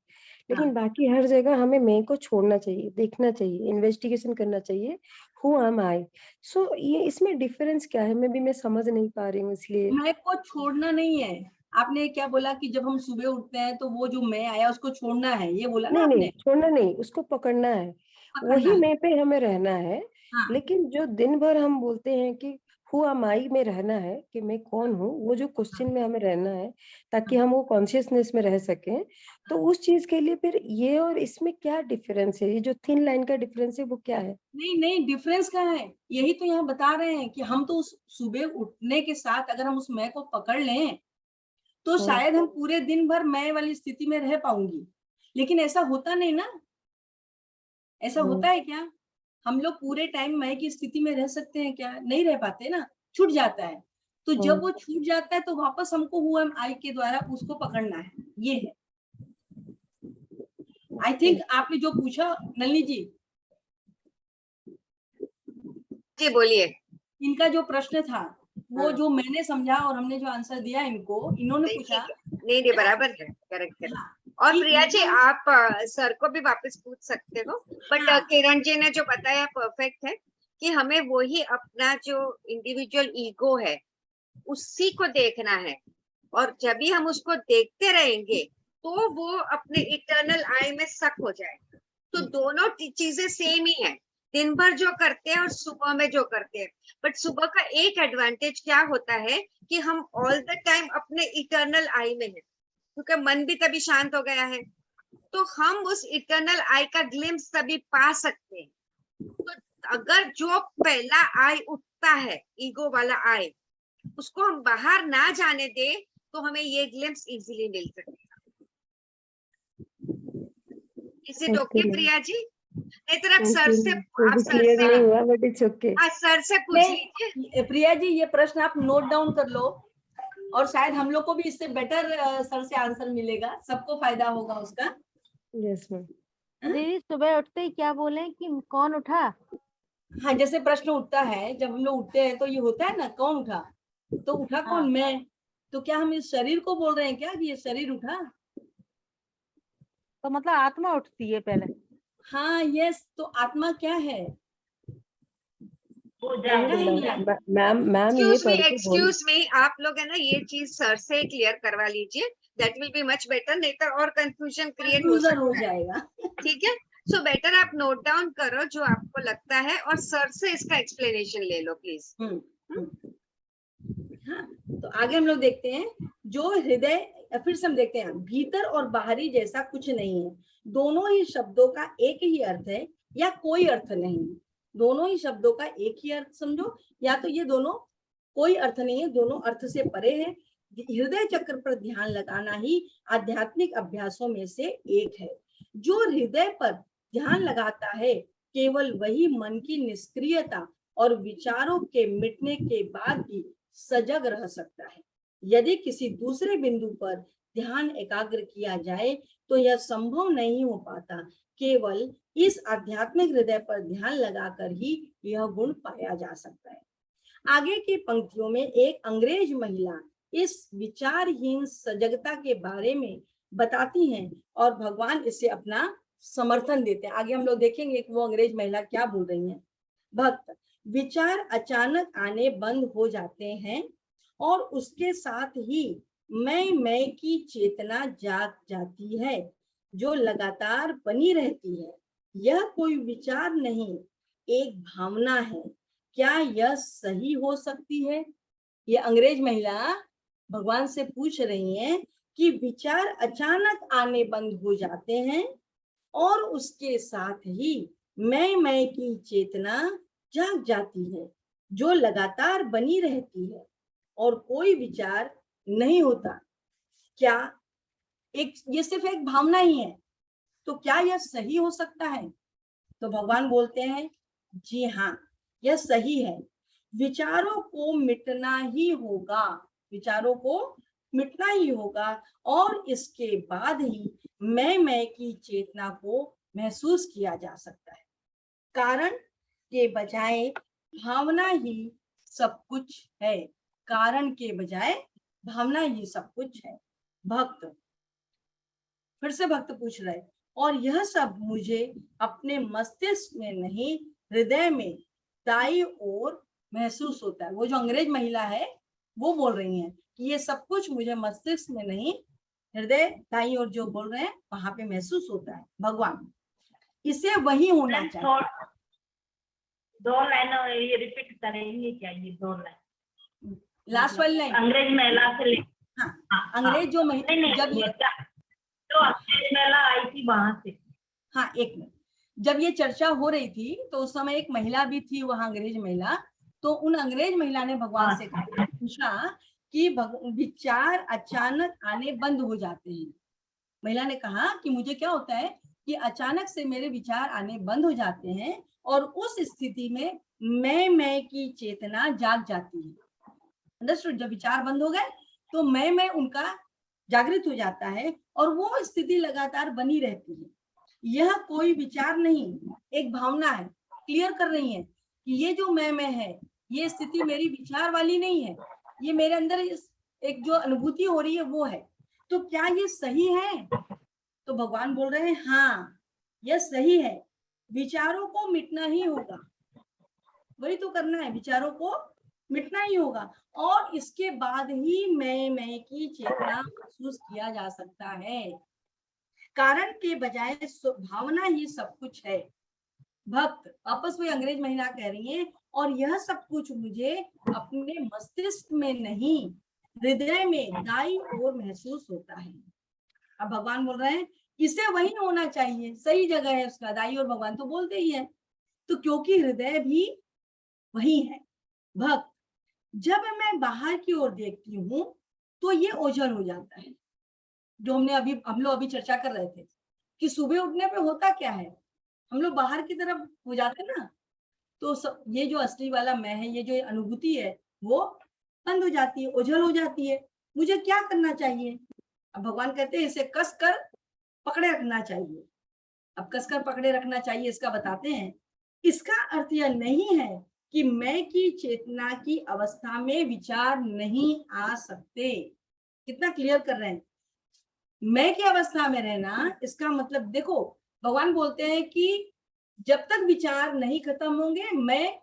लेकिन हाँ, बाकी हर जगह हमें मैं को छोड़ना चाहिए, देखना चाहिए, इन्वेस्टिगेशन करना चाहिए, हू एम आई? सो ये इसमें डिफरेंस क्या है? मैं समझ नहीं पा रही हूँ इसलिए। मैं को छोड़ना नहीं है। आपने क्या बोला कि जब हम सुबह उठते हैं तो वो जो मैं आया उसको छोड़ना है, ये बोला ना नहीं, आपने, छोड़ना नहीं, उसको पकड़ना है। पकड़ना वही है। मैं पे हमें रहना है। हाँ, लेकिन जो दिन भर हम बोलते हैं कि हू एम आई में रहना है, कि मैं कौन हूँ, वो जो हाँ, क्वेश्चन में हमें रहना है, ताकि हाँ, हम वो कॉन्शियसनेस में रह सकें। तो हाँ। उस चीज़ के लिए फिर ये और इसमें क्या डिफरेंस है? ये जो थिन लाइन का डिफरेंस है, वो क्या है? नहीं नहीं, डिफरेंस कहाँ है, यही तो यहाँ बता रहे हैं कि हम तो उस सुबह उठने के साथ अगर हम उस मैं को पकड़ लें तो हुँ, शायद हम पूरे दिन भर मैं वाली स्थिति में रह पाऊंगी। लेकिन ऐसा होता नहीं ना, ऐसा हुँ, होता है क्या, हम लोग पूरे टाइम मैं की स्थिति में रह सकते हैं क्या, नहीं रह पाते ना, छूट जाता है। तो जब हुँ। वो छूट जाता है तो वापस हमको हु एम आई के द्वारा उसको पकड़ना है, ये है। आई ओके। थिंक आपने जो पूछा नलिनी जी, जी बोलिए। इनका जो प्रश्न था वो जो मैंने समझा और हमने जो आंसर दिया इनको, इन्होंने नहीं पूछा ठीक है, नहीं नहीं बराबर है, करेक्ट करेक्ट। हाँ और कि प्रिया जी यहाँ, आप सर को भी वापस पूछ सकते हो, बट हाँ किरण जी ने जो बताया परफेक्ट है कि हमें वही अपना जो इंडिविजुअल ईगो है उसी को देखना है, और जब भी हम उसको देखते रहेंगे तो वो अपने इटर्नल आई में सक हो जाएगा। तो दोनों चीजें सेम ही है, दिन भर जो करते हैं और सुबह में जो करते हैं। बट सुबह का एक एडवांटेज क्या होता है कि हम ऑल द टाइम अपने इटर्नल आई में है, क्योंकि मन भी तभी शांत हो गया है, तो हम उस इटर्नल आई का ग्लिम्स तभी पा सकते हैं। तो अगर जो पहला आई उठता है, ईगो वाला आई, उसको हम बाहर ना जाने दे तो हमें ये ग्लिम्स इजीली मिल सकता है। Is it okay okay ma'am. Priya ji? नहीं तो आप सर ओके से, मैम। कोई आप भी सर क्लियर से, नहीं हाँ हुआ, बट इट्स ओके। हाँ सर से पूछ लीजिए। नहीं प्रिया जी, ये प्रश्न आप नोट डाउन कर लो, और शायद हम लोग को भी इससे बेटर सर से आंसर मिलेगा, सबको फायदा होगा उसका। Yes ma'am. हाँ? दीदी सुबह उठते ही क्या बोले कि कौन उठा? हाँ, जैसे प्रश्न उठता है, जब हम लोग उठते हैं तो ये होता है ना, कौन उठा, तो उठा कौन, हाँ, मैं। तो क्या हम इस शरीर को बोल रहे हैं क्या कि ये शरीर उठा? तो मतलब आत्मा उठती है पहले। हाँ, यस, तो आत्मा क्या है, वो वही जागा है बोला क्या? मैम ये पढ़ के बोल। एक्सक्यूज मी, आप लोग है ना ये चीज सर से क्लियर करवा लीजिए, that will be much better, नहीं तो और कंफ्यूजन क्रिएट हो कंफ्यूजन हो सकता है। जाएगा। ठीक है, सो बेटर आप नोट डाउन करो जो आपको लगता है और सर से इसका एक्सप्लेनेशन ले लो प्लीज। हम्म। हाँ, तो आगे हम लोग देखते हैं, जो हृदय, फिर से हम देखते हैं, भीतर और बाहरी जैसा कुछ नहीं है, दोनों ही शब्दों का एक ही अर्थ है या कोई अर्थ नहीं है। दोनों ही शब्दों का एक ही अर्थ समझो, या तो ये दोनों कोई अर्थ नहीं है, दोनों अर्थ से परे है। हृदय चक्र पर ध्यान लगाना ही आध्यात्मिक अभ्यासों में से एक है। जो हृदय पर ध्यान लगाता है, केवल वही मन की निष्क्रियता और विचारों के मिटने के बाद भी सजग रह सकता है। यदि किसी दूसरे बिंदु पर ध्यान एकाग्र किया जाए तो यह संभव नहीं हो पाता। केवल इस आध्यात्मिक हृदय पर ध्यान लगाकर ही यह गुण पाया जा सकता है। आगे की पंक्तियों में एक अंग्रेज महिला इस विचारहीन सजगता के बारे में बताती हैं और भगवान इसे अपना समर्थन देते हैं। आगे हम लोग देखेंगे कि वो अंग्रेज महिला क्या बोल रही हैं। भक्त, विचार अचानक आने बंद हो जाते हैं और उसके साथ ही मैं की चेतना जाग जाती है जो लगातार बनी रहती है। यह कोई विचार नहीं, एक भावना है। क्या यह सही हो सकती है? ये अंग्रेज महिला भगवान से पूछ रही हैं कि विचार अचानक आने बंद हो जाते हैं और उसके साथ ही मैं की चेतना जाग जाती है जो लगातार बनी रहती है और कोई विचार नहीं होता। क्या ये सिर्फ एक भावना ही है, तो क्या यह सही हो सकता है? तो भगवान बोलते हैं, जी हाँ, यह सही है। विचारों को मिटना ही होगा, विचारों को मिटना ही होगा और इसके बाद ही मैं की चेतना को महसूस किया जा सकता है। कारण के बजाय भावना ही सब कुछ है, कारण के बजाय भावना ही सब कुछ है। भक्त, फिर से भक्त पूछ रहे, और यह सब मुझे अपने मस्तिष्क में नहीं, हृदय में दाई ओर महसूस होता है। वो जो अंग्रेज महिला है वो बोल रही है कि ये सब कुछ मुझे मस्तिष्क में नहीं, हृदय दाई ओर जो बोल रहे हैं वहां पे महसूस होता है। भगवान, इसे वही होना चाहिए। दो लाइन ये रिपीट करेंगे क्या? ये दो लाइन लास्ट वाली लाइन, अंग्रेज महिला से ले। हाँ, अंग्रेज जो महिला जब तो अंग्रेज महिला आई थी वहां से। हाँ, एक मिनट, जब ये चर्चा हो रही थी तो उस समय एक महिला भी थी वहां, अंग्रेज महिला। तो उन अंग्रेज महिला ने भगवान से पूछा कि विचार अचानक आने बंद हो जाते हैं। महिला ने कहा कि मुझे क्या होता है कि अचानक से मेरे विचार आने बंद हो जाते हैं और उस स्थिति में मैं की चेतना जाग जाती है। अंडरस्टूड? जब विचार बंद हो गए तो मैं उनका जागृत हो जाता है और वो स्थिति लगातार बनी रहती है। यह कोई विचार नहीं, एक भावना है। क्लियर कर रही है कि ये जो मैं है, ये स्थिति मेरी विचार वाली नहीं है, ये मेरे अंदर एक जो अनुभूति हो रही है वो है। तो क्या ये सही है? तो भगवान बोल रहे हैं, हाँ, यह सही है। विचारों को मिटना ही होगा, वही तो करना है, विचारों को मिटना ही होगा और इसके बाद ही मैं की चेतना महसूस किया जा सकता है। कारण के बजाय भावना ही सब कुछ है। भक्त, वापस वही अंग्रेज महिला कह रही है, और यह सब कुछ मुझे अपने मस्तिष्क में नहीं, हृदय में दाई ओर महसूस होता है। अब भगवान बोल रहे हैं इसे वही होना चाहिए, सही जगह है उसका, दाई और भगवान तो बोलते ही है, तो क्योंकि हृदय भी वही है। भक्त, जब मैं बाहर की ओर देखती हूँ तो ये ओझल हो जाता है। जो हम लोग अभी चर्चा कर रहे थे कि सुबह उठने पे होता क्या है, हम लोग बाहर की तरफ हो जाते ना, तो ये जो असली वाला मैं है, ये जो अनुभूति है वो बंद हो जाती है, ओझल हो जाती है। मुझे क्या करना चाहिए? अब भगवान कहते हैं इसे कस कर पकड़े रखना चाहिए। अब कसकर पकड़े रखना चाहिए इसका बताते हैं। इसका अर्थ यह नहीं है कि मैं की चेतना की अवस्था में विचार नहीं आ सकते। कितना क्लियर कर रहे हैं, मैं की अवस्था में रहना, इसका मतलब देखो भगवान बोलते हैं कि जब तक विचार नहीं खत्म होंगे मैं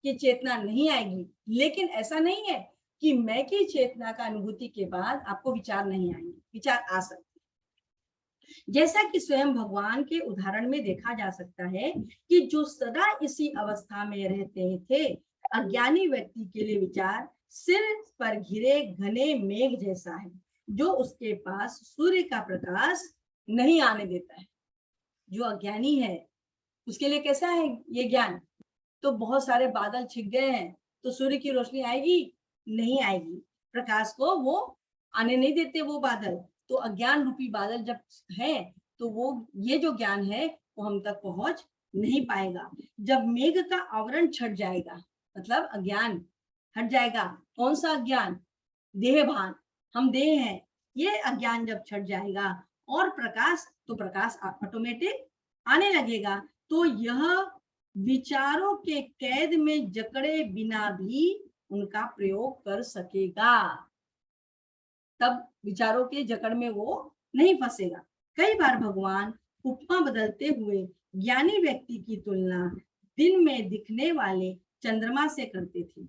की चेतना नहीं आएगी। लेकिन ऐसा नहीं है कि मैं की चेतना का अनुभूति के बाद आपको विचार नहीं आएंगे, विचार आ सकते। जैसा कि स्वयं भगवान के उदाहरण में देखा जा सकता है कि जो सदा इसी अवस्था में रहते थे, अज्ञानी व्यक्ति के लिए विचार सिर पर घिरे घने मेघ जैसा है जो उसके पास सूर्य का प्रकाश नहीं आने देता है। जो अज्ञानी है उसके लिए कैसा है ये ज्ञान? तो बहुत सारे बादल छिप गए हैं तो सूर्य की रोशनी आएगी? नहीं आएगी, प्रकाश को वो आने नहीं देते वो बादल। तो अज्ञान रूपी बादल जब है तो वो ये जो ज्ञान है वो हम तक पहुंच नहीं पाएगा। जब मेघ का आवरण छट जाएगा मतलब अज्ञान हट जाएगा। कौन सा अज्ञान? देह भान, हम देह हैं, ये अज्ञान जब छट जाएगा और प्रकाश, तो प्रकाश ऑटोमेटिक आने लगेगा। तो यह विचारों के कैद में जकड़े बिना भी उनका प्रयोग कर सकेगा, तब विचारों के जकड़ में वो नहीं फंसेगा। कई बार भगवान उपमा बदलते हुए ज्ञानी व्यक्ति की तुलना दिन में दिखने वाले चंद्रमा से करते थे।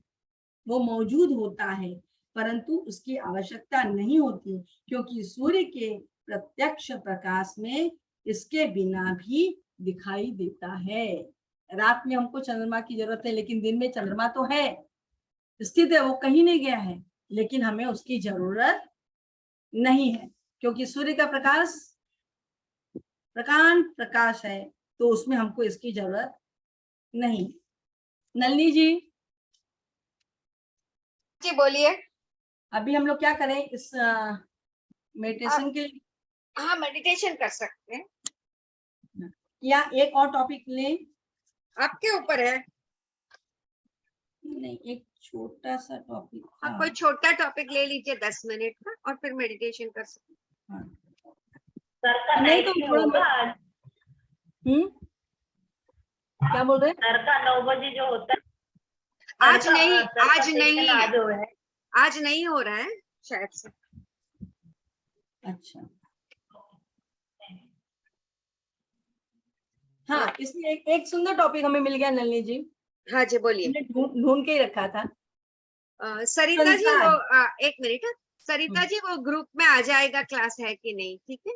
वो मौजूद होता है परंतु उसकी आवश्यकता नहीं होती, क्योंकि सूर्य के प्रत्यक्ष प्रकाश में इसके बिना भी दिखाई देता है। रात में हमको चंद्रमा की जरूरत है, लेकिन दिन में चंद्रमा तो है, स्थित है, वो कहीं नहीं गया है, लेकिन हमें उसकी जरूरत नहीं है, क्योंकि सूर्य का प्रकाश प्रकांड प्रकाश है, तो उसमें हमको इसकी जरूरत नहीं। नलिनी जी जी बोलिए। अभी हम लोग क्या करें इस मेडिटेशन के? हाँ, मेडिटेशन कर सकते हैं या एक और टॉपिक लें? आपके ऊपर है। नहीं, एक छोटा सा टॉपिक आप कोई छोटा टॉपिक ले लीजिए 10 मिनट का और फिर मेडिटेशन कर सकते हैं। हाँ। सर का नहीं नाइट तो में थोड़ा होगा आज। क्या बोल रहे हैं? सर का 9 बजे जो होता है आज सर का- नहीं, सर का आज सेशन नहीं है, आज हो है। आज नहीं हो रहा है शायद से। अच्छा, हाँ, इसमें एक सुंदर टॉपिक हमें मिल गया नलिनी जी, हाँ जी बोलिए। हमने ढूंढ के ही रखा था। सरिता जी वो संसार। एक मिनट, सरिता जी वो ग्रुप में आ जाएगा, क्लास है कि नहीं? ठीक है,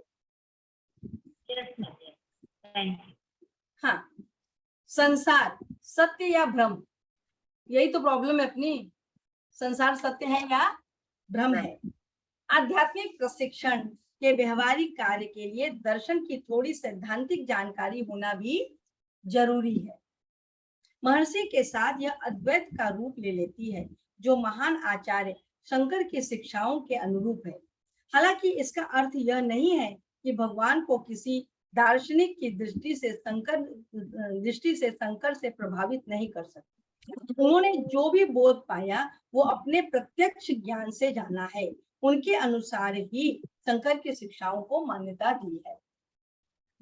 Yes, ma'am. Thank you. हाँ, संसार सत्य या भ्रम, यही तो प्रॉब्लम है अपनी। संसार सत्य है या भ्रम है? आध्यात्मिक प्रशिक्षण के व्यवहारिक कार्य के लिए दर्शन की थोड़ी सैद्धांतिक जानकारी होना भी जरूरी है। महर्षि के साथ यह अद्वैत का रूप ले लेती है, जो महान आचार्य शंकर की शिक्षाओं के अनुरूप है। हालांकि इसका अर्थ यह नहीं है कि भगवान को किसी दार्शनिक की दृष्टि से शंकर से प्रभावित नहीं कर सकते। उन्होंने जो भी बोध पाया वो अपने प्रत्यक्ष ज्ञान से जाना है। उनके अनुसार ही शंकर की शिक्षाओं को मान्यता दी है।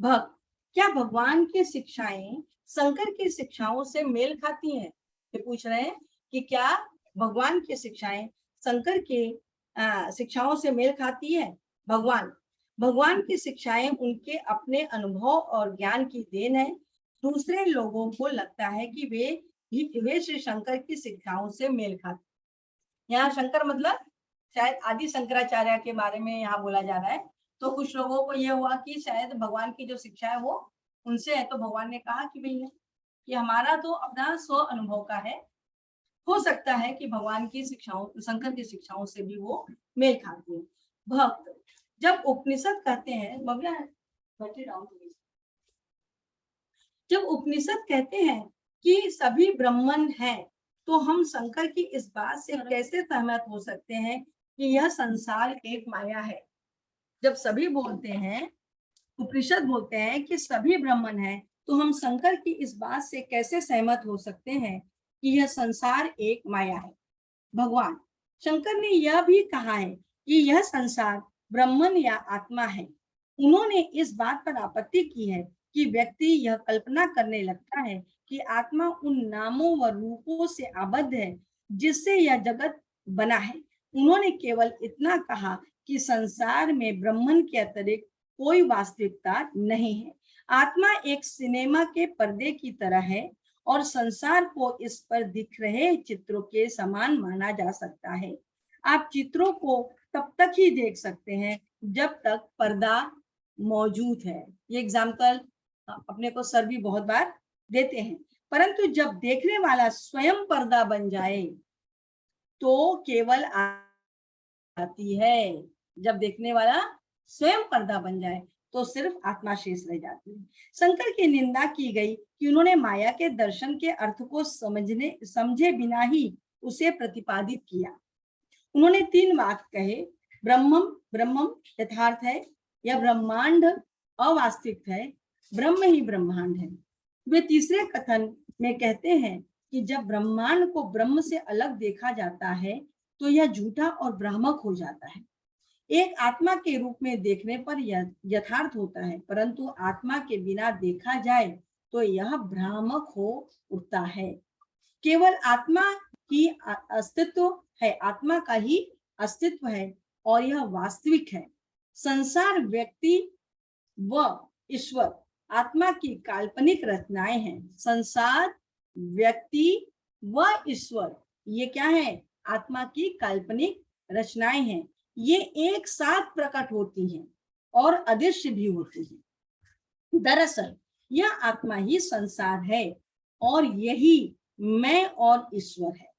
भक्त, क्या भगवान की शिक्षाएं शंकर की शिक्षाओं से मेल खाती हैं? ये पूछ रहे हैं कि क्या भगवान की शिक्षाएं शंकर के शिक्षाओं से मेल खाती है? भगवान की शिक्षाएं उनके अपने अनुभव और ज्ञान की देन है। दूसरे लोगों को लगता है कि वे श्री शंकर की शिक्षाओं से मेल खाते। यहाँ शंकर मतलब शायद आदि शंकराचार्य के बारे में यहाँ बोला जा रहा है। तो कुछ लोगों को यह हुआ कि शायद भगवान की जो शिक्षा है वो उनसे है, तो भगवान ने कहा कि भैया कि हमारा तो अपना स्व अनुभव का है, हो सकता है कि भगवान की शिक्षाओं शंकर की शिक्षाओं से भी वो मेल खाती है। भक्त, जब उपनिषद कहते हैं जब उपनिषद कहते हैं कि सभी ब्राह्मण हैं, तो हम शंकर की इस बात से कैसे सहमत हो सकते हैं कि यह संसार एक माया है? जब सभी बोलते हैं, उपनिषद बोलते हैं कि सभी ब्राह्मण हैं, तो हम शंकर की इस बात से कैसे सहमत हो सकते हैं कि यह संसार एक माया है? भगवान शंकर ने यह भी कहा है कि यह संसार ब्रह्मन या आत्मा है। उन्होंने इस बात पर आपत्ति की है कि व्यक्ति यह कल्पना करने लगता है कि आत्मा उन नामों व रूपों से आबद्ध है जिससे यह जगत बना है। उन्होंने केवल इतना कहा कि संसार में ब्रह्मन के अतिरिक्त कोई वास्तविकता नहीं है। आत्मा एक सिनेमा के पर्दे की तरह है और संसार को इस पर दिख रहे चित्रों के समान माना जा सकता है। आप चित्रों को तब तक ही देख सकते हैं जब तक पर्दा मौजूद है। ये एग्जाम्पल अपने को सर भी बहुत बार देते हैं, परंतु जब देखने वाला स्वयं पर्दा बन जाए तो केवल आती है। जब देखने वाला स्वयं पर्दा बन जाए तो सिर्फ आत्मा शेष रह जाती है। शंकर की निंदा की गई कि उन्होंने माया के दर्शन के अर्थ को समझे बिना ही उसे प्रतिपादित किया। उन्होंने 3 वाक्य कहे, ब्रह्मम यथार्थ है, यह ब्रह्मांड अवास्तविक है, ब्रह्म ही ब्रह्मांड है। वे तीसरे कथन में कहते हैं कि जब ब्रह्मांड को ब्रह्म से अलग देखा जाता है तो यह झूठा और भ्रामक हो जाता है। एक आत्मा के रूप में देखने पर यह यथार्थ होता है, परंतु आत्मा के बिना देखा जाए तो यह भ्रामक हो उठता है। केवल आत्मा ही अस्तित्व है, आत्मा का ही अस्तित्व है और यह वास्तविक है। संसार व्यक्ति व ईश्वर आत्मा की काल्पनिक रचनाएं हैं। संसार व्यक्ति व ईश्वर ये क्या है? आत्मा की काल्पनिक रचनाएं हैं। ये एक साथ प्रकट होती हैं और अदृश्य भी होती हैं। दरअसल यह आत्मा ही संसार है और यही मैं और ईश्वर है।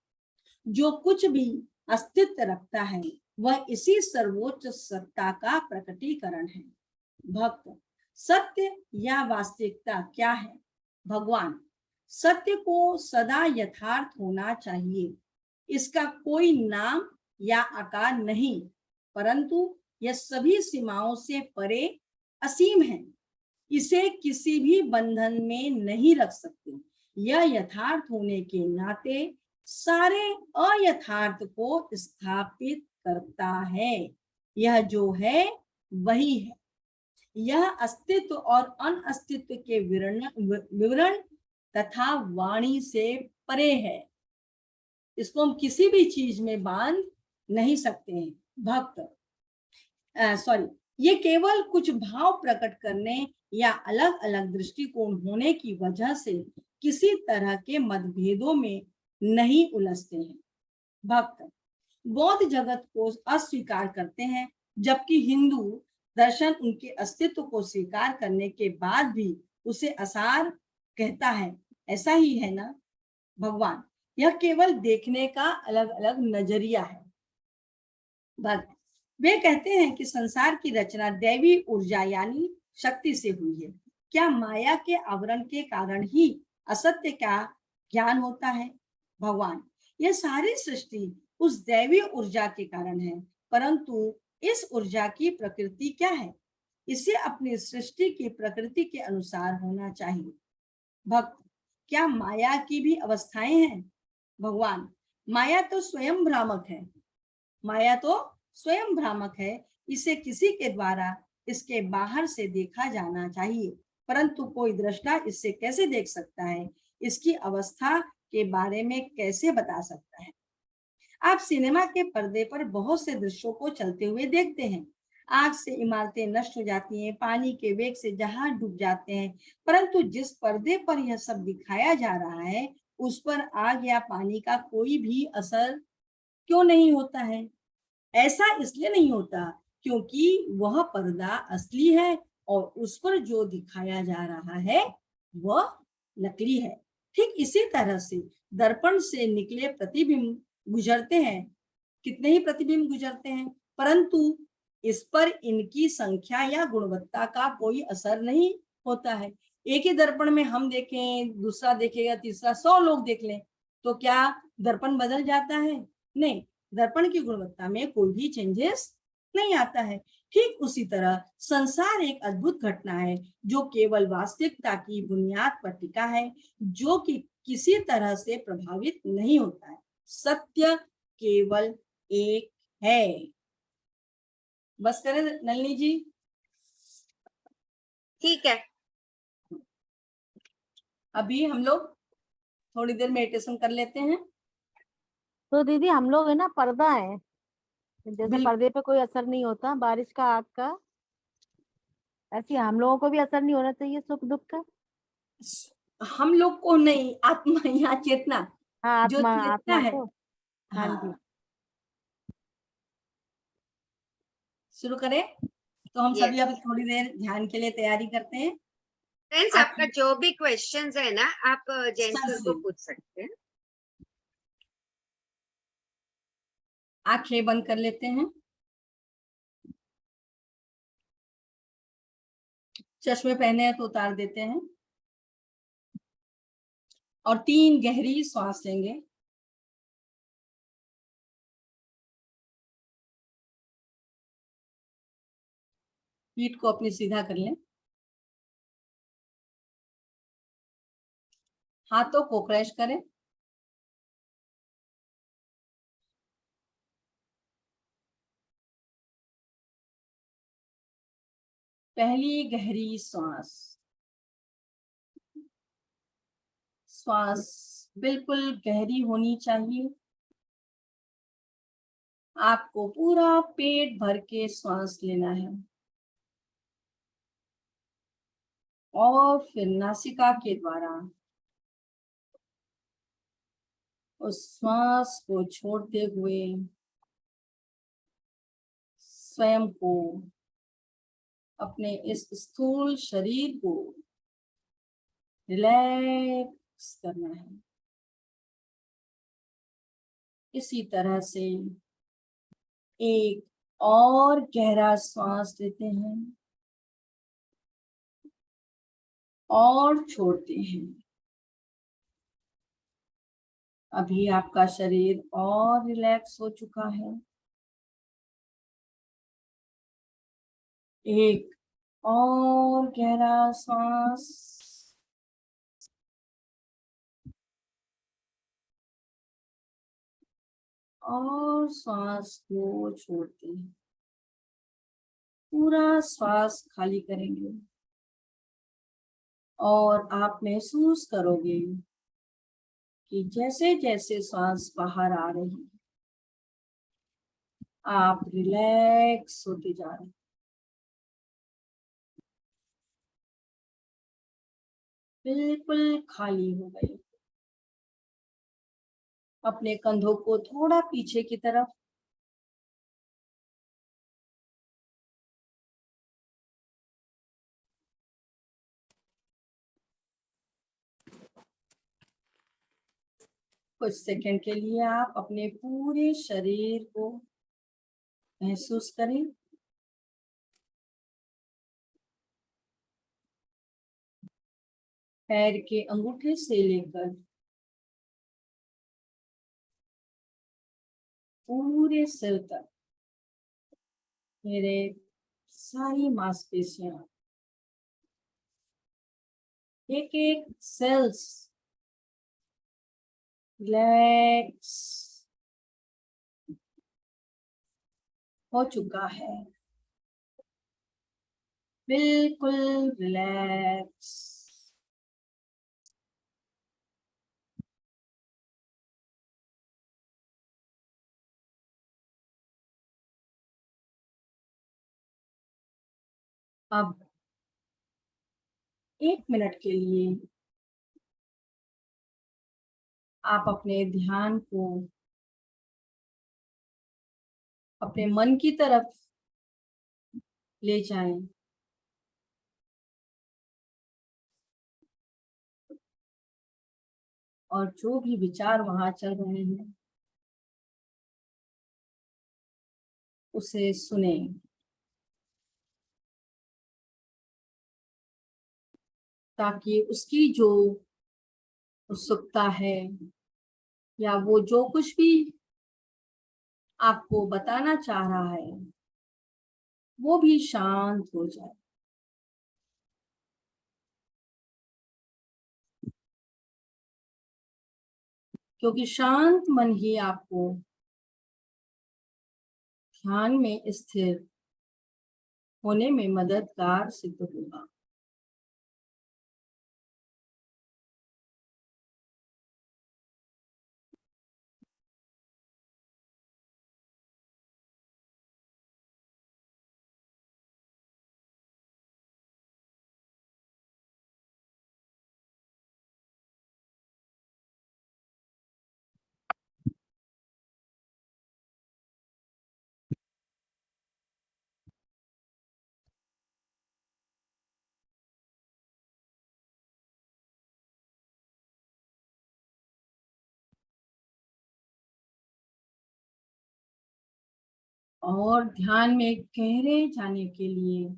जो कुछ भी अस्तित्व रखता है वह इसी सर्वोच्च सत्ता का प्रकटीकरण है। भक्त, सत्य या वास्तविकता क्या है? भगवान, सत्य को सदा यथार्थ होना चाहिए। इसका कोई नाम या आकार नहीं, परंतु यह सभी सीमाओं से परे असीम है। इसे किसी भी बंधन में नहीं रख सकते। यह यथार्थ होने के नाते सारे अयथार्थ को स्थापित करता है। यह जो है वही है। यह अस्तित्व और अनअस्तित्व के विवरण तथा वाणी से परे है। इसको हम किसी भी चीज में बांध नहीं सकते हैं। भक्त, ये केवल कुछ भाव प्रकट करने या अलग अलग दृष्टिकोण होने की वजह से किसी तरह के मतभेदों में नहीं उलझते हैं। भक्त, बौद्ध जगत को अस्वीकार करते हैं, जबकि हिंदू दर्शन उनके अस्तित्व को स्वीकार करने के बाद भी उसे असार कहता है। ऐसा ही है ना भगवान? यह केवल देखने का अलग अलग नजरिया है। भक्त, वे कहते हैं कि संसार की रचना दैवी ऊर्जा यानी शक्ति से हुई है। क्या माया के आवरण के कारण ही असत्य का ज्ञान होता है? भगवान, यह सारी सृष्टि उस दैवी ऊर्जा के कारण है, परंतु इस ऊर्जा की प्रकृति क्या है? इसे अपनी सृष्टि की प्रकृति के अनुसार होना चाहिए। भक्त, क्या माया की भी अवस्थाएं हैं? भगवान, माया तो स्वयं भ्रामक है। माया तो स्वयं भ्रामक है। इसे किसी के द्वारा इसके बाहर से देखा जाना चाहिए, परंतु कोई दृष्टा इससे कैसे देख सकता है? इसकी अवस्था के बारे में कैसे बता सकता है? आप सिनेमा के पर्दे पर बहुत से दृश्यों को चलते हुए देखते हैं। आग से इमारतें नष्ट हो जाती हैं, पानी के वेग से जहाज डूब जाते हैं, परंतु जिस पर्दे पर यह सब दिखाया जा रहा है उस पर आग या पानी का कोई भी असर क्यों नहीं होता है? ऐसा इसलिए नहीं होता क्योंकि वह पर्दा असली है और उस पर जो दिखाया जा रहा है वह नकली है। ठीक इसी तरह से दर्पण से निकले प्रतिबिंब गुजरते हैं, कितने ही प्रतिबिंब गुजरते हैं, परंतु इस पर इनकी संख्या या गुणवत्ता का कोई असर नहीं होता है। एक ही दर्पण में हम देखें, दूसरा देखेगा, तीसरा 100 लोग देख लें, तो क्या दर्पण बदल जाता है? नहीं, दर्पण की गुणवत्ता में कोई भी चेंजेस नहीं आता है। ठीक उसी तरह संसार एक अद्भुत घटना है जो केवल वास्तविकता की बुनियाद पर टिका है, जो कि किसी तरह से प्रभावित नहीं होता है। सत्य केवल एक है। बस करें नलिनी जी? ठीक है। अभी हम लोग थोड़ी देर मेडिटेशन कर लेते हैं। तो दीदी हम लोग है ना, पर्दा है, जैसे बिल्कुल। पर्दे पे कोई असर नहीं होता बारिश का, आग का, ऐसे हम लोगों को भी असर नहीं होना चाहिए सुख दुख का। हम लोग को नहीं, आत्मा या चेतना, हाँ, जो आत्मा, चेतना आत्मा है। को। हाँ जी। हाँ, शुरू करें? तो हम सभी यस अब थोड़ी देर ध्यान के लिए तैयारी करते हैं। फ्रेंड्स, आपका जो भी क्वेश्चंस है ना, आप जेंट्स सर सर से को पूछ सकते हैं। आंखें बंद कर लेते हैं, चश्मे पहने हैं तो उतार देते हैं और 3 गहरी सांस लेंगे। पीठ को अपनी सीधा कर लें, हाथों को क्रश करें, पहली गहरी सांस। श्वास बिल्कुल गहरी होनी चाहिए। आपको पूरा पेट भर के सांस लेना है और फिर नासिका के द्वारा उस श्वास को छोड़ते हुए स्वयं को, अपने इस स्थूल शरीर को रिलैक्स करना है। इसी तरह से एक और गहरा श्वास लेते हैं और छोड़ते हैं। अभी आपका शरीर और रिलैक्स हो चुका है। एक और गहरा सांस और सांस को छोड़ते हैं। पूरा श्वास खाली करेंगे और आप महसूस करोगे कि जैसे जैसे सांस बाहर आ रही है, आप रिलैक्स होते जा रहे हैं। बिल्कुल खाली हो गए। अपने कंधों को थोड़ा पीछे की तरफ, कुछ सेकंड के लिए आप अपने पूरे शरीर को महसूस करें। पैर के अंगूठे से लेकर पूरे सिर तक मेरे सारी मांसपेशियां, एक एक सेल्स रिलैक्स हो चुका है। बिल्कुल रिलैक्स। अब 1 मिनट के लिए आप अपने ध्यान को अपने मन की तरफ ले जाएं और जो भी विचार वहां चल रहे हैं उसे सुने। ताकि उसकी जो उत्सुकता है या वो जो कुछ भी आपको बताना चाह रहा है वो भी शांत हो जाए। क्योंकि शांत मन ही आपको ध्यान में स्थिर होने में मददगार सिद्ध होगा। और ध्यान में गहरे जाने के लिए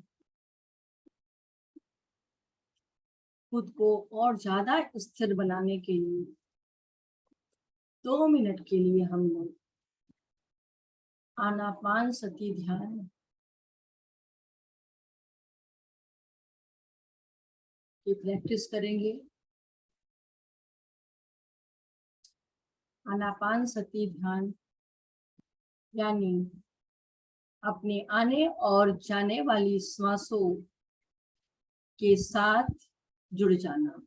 खुद को और ज्यादा स्थिर बनाने के लिए 2 मिनट के लिए हम लोग आनापानसती ध्यान की प्रैक्टिस करेंगे। आनापानसती ध्यान यानी अपने आने और जाने वाली श्वासों के साथ जुड़ जाना।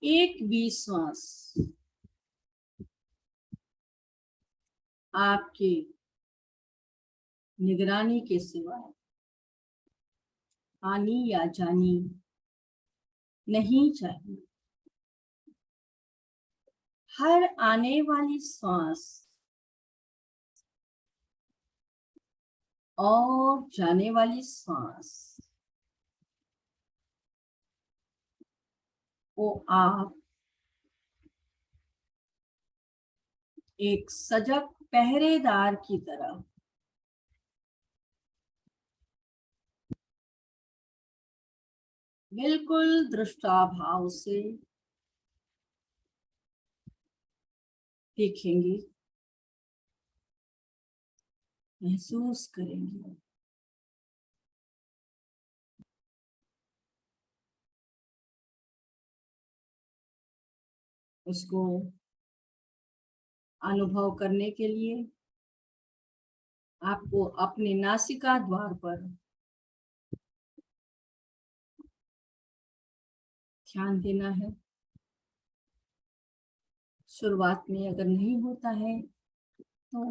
एक भी श्वास आपके निगरानी के सिवा आनी या जानी नहीं चाहिए। हर आने वाली सांस और जाने वाली सांस को आप एक सजग पहरेदार की तरह बिल्कुल दृष्टाभाव से देखेंगे, महसूस करेंगे। उसको अनुभव करने के लिए आपको अपने नासिका द्वार पर ध्यान देना है। शुरुआत में अगर नहीं होता है तो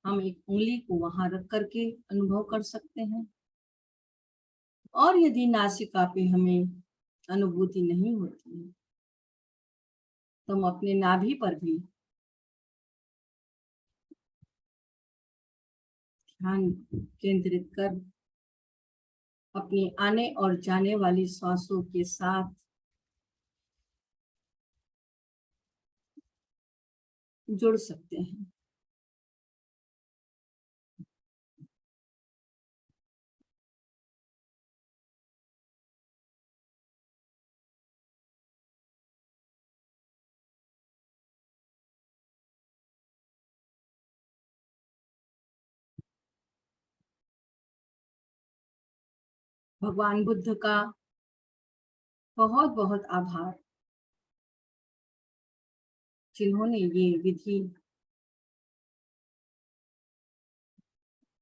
हम एक उंगली को वहां रख करके अनुभव कर सकते हैं, और यदि नासिका पे हमें अनुभूति नहीं होती है तो हम अपने नाभि पर भी ध्यान केंद्रित कर अपनी आने और जाने वाली सांसों के साथ जुड़ सकते हैं। भगवान बुद्ध का बहुत बहुत आभार, जिन्होंने ये विधि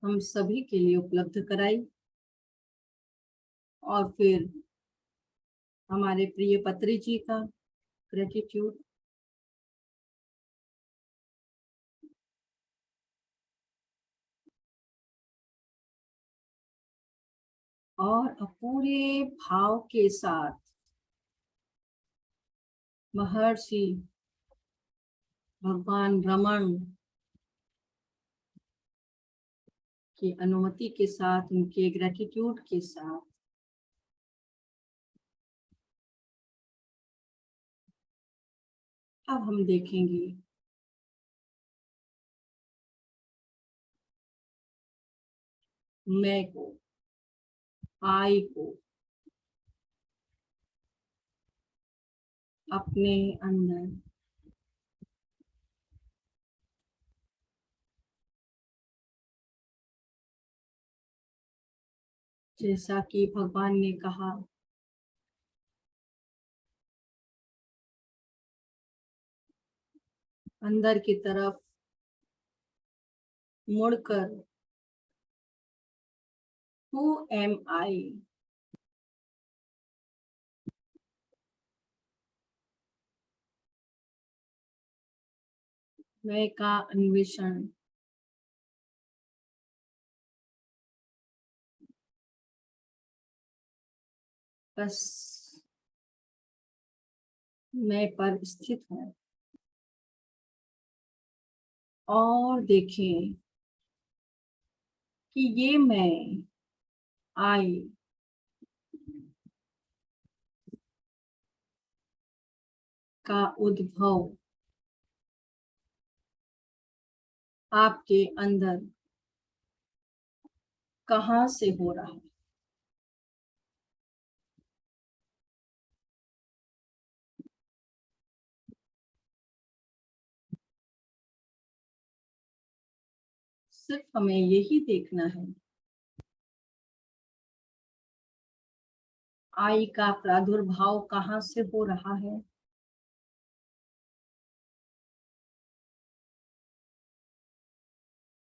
हम सभी के लिए उपलब्ध कराई। और फिर हमारे प्रिय पत्री जी का ग्रेटिट्यूड। और पूरे भाव के साथ महर्षि भगवान रमन की अनुमति के साथ, उनके ग्रेटिट्यूड के साथ अब हम देखेंगे मैं को, आई को अपने अंदर जैसा कि भगवान ने कहा, अंदर की तरफ मुड़कर हु एम आई, मैं का अन्वेषण बस मैं पर स्थित हूँ। और देखें कि ये मैं आई का उद्भव आपके अंदर कहाँ से हो रहा है। सिर्फ हमें यही देखना है, आई का प्रादुर्भाव कहाँ से हो रहा है।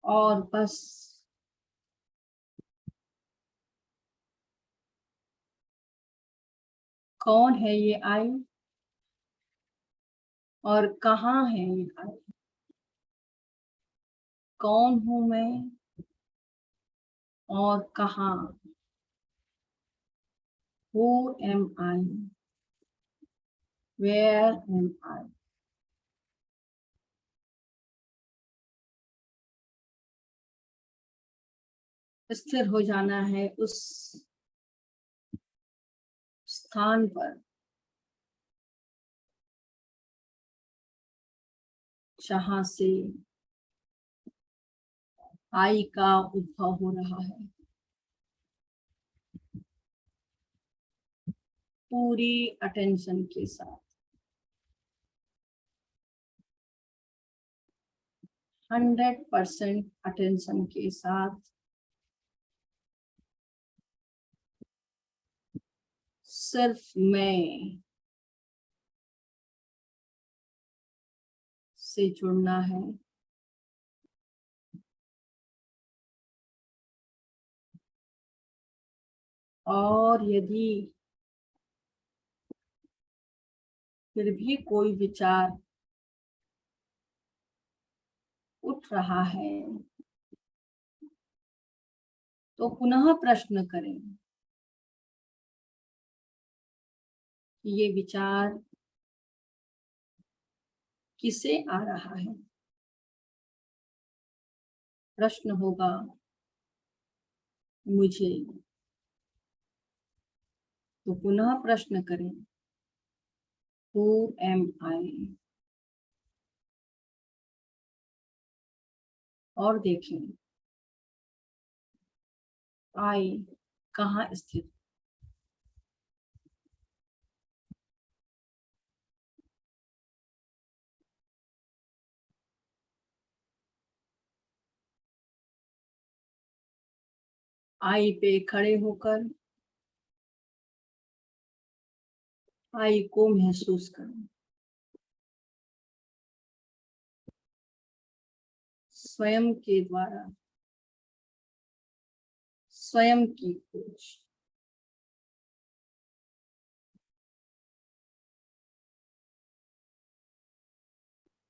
और बस कौन है ये आई और कहाँ है ये आई, कौन हूं मैं और कहाँ, who am I, where am I। स्थिर हो जाना है उस स्थान पर जहां से आई का उद्भव हो रहा है। पूरी अटेंशन के साथ, 100% अटेंशन के साथ सिर्फ मैं से जुड़ना है। और यदि फिर भी कोई विचार उठ रहा है तो पुनः प्रश्न करें कि ये विचार किसे आ रहा है। प्रश्न होगा मुझे, तो पुनः प्रश्न करें who am I, और देखें I कहाँ स्थित। I पे खड़े होकर I को महसूस करें। स्वयं के द्वारा स्वयं की खोज।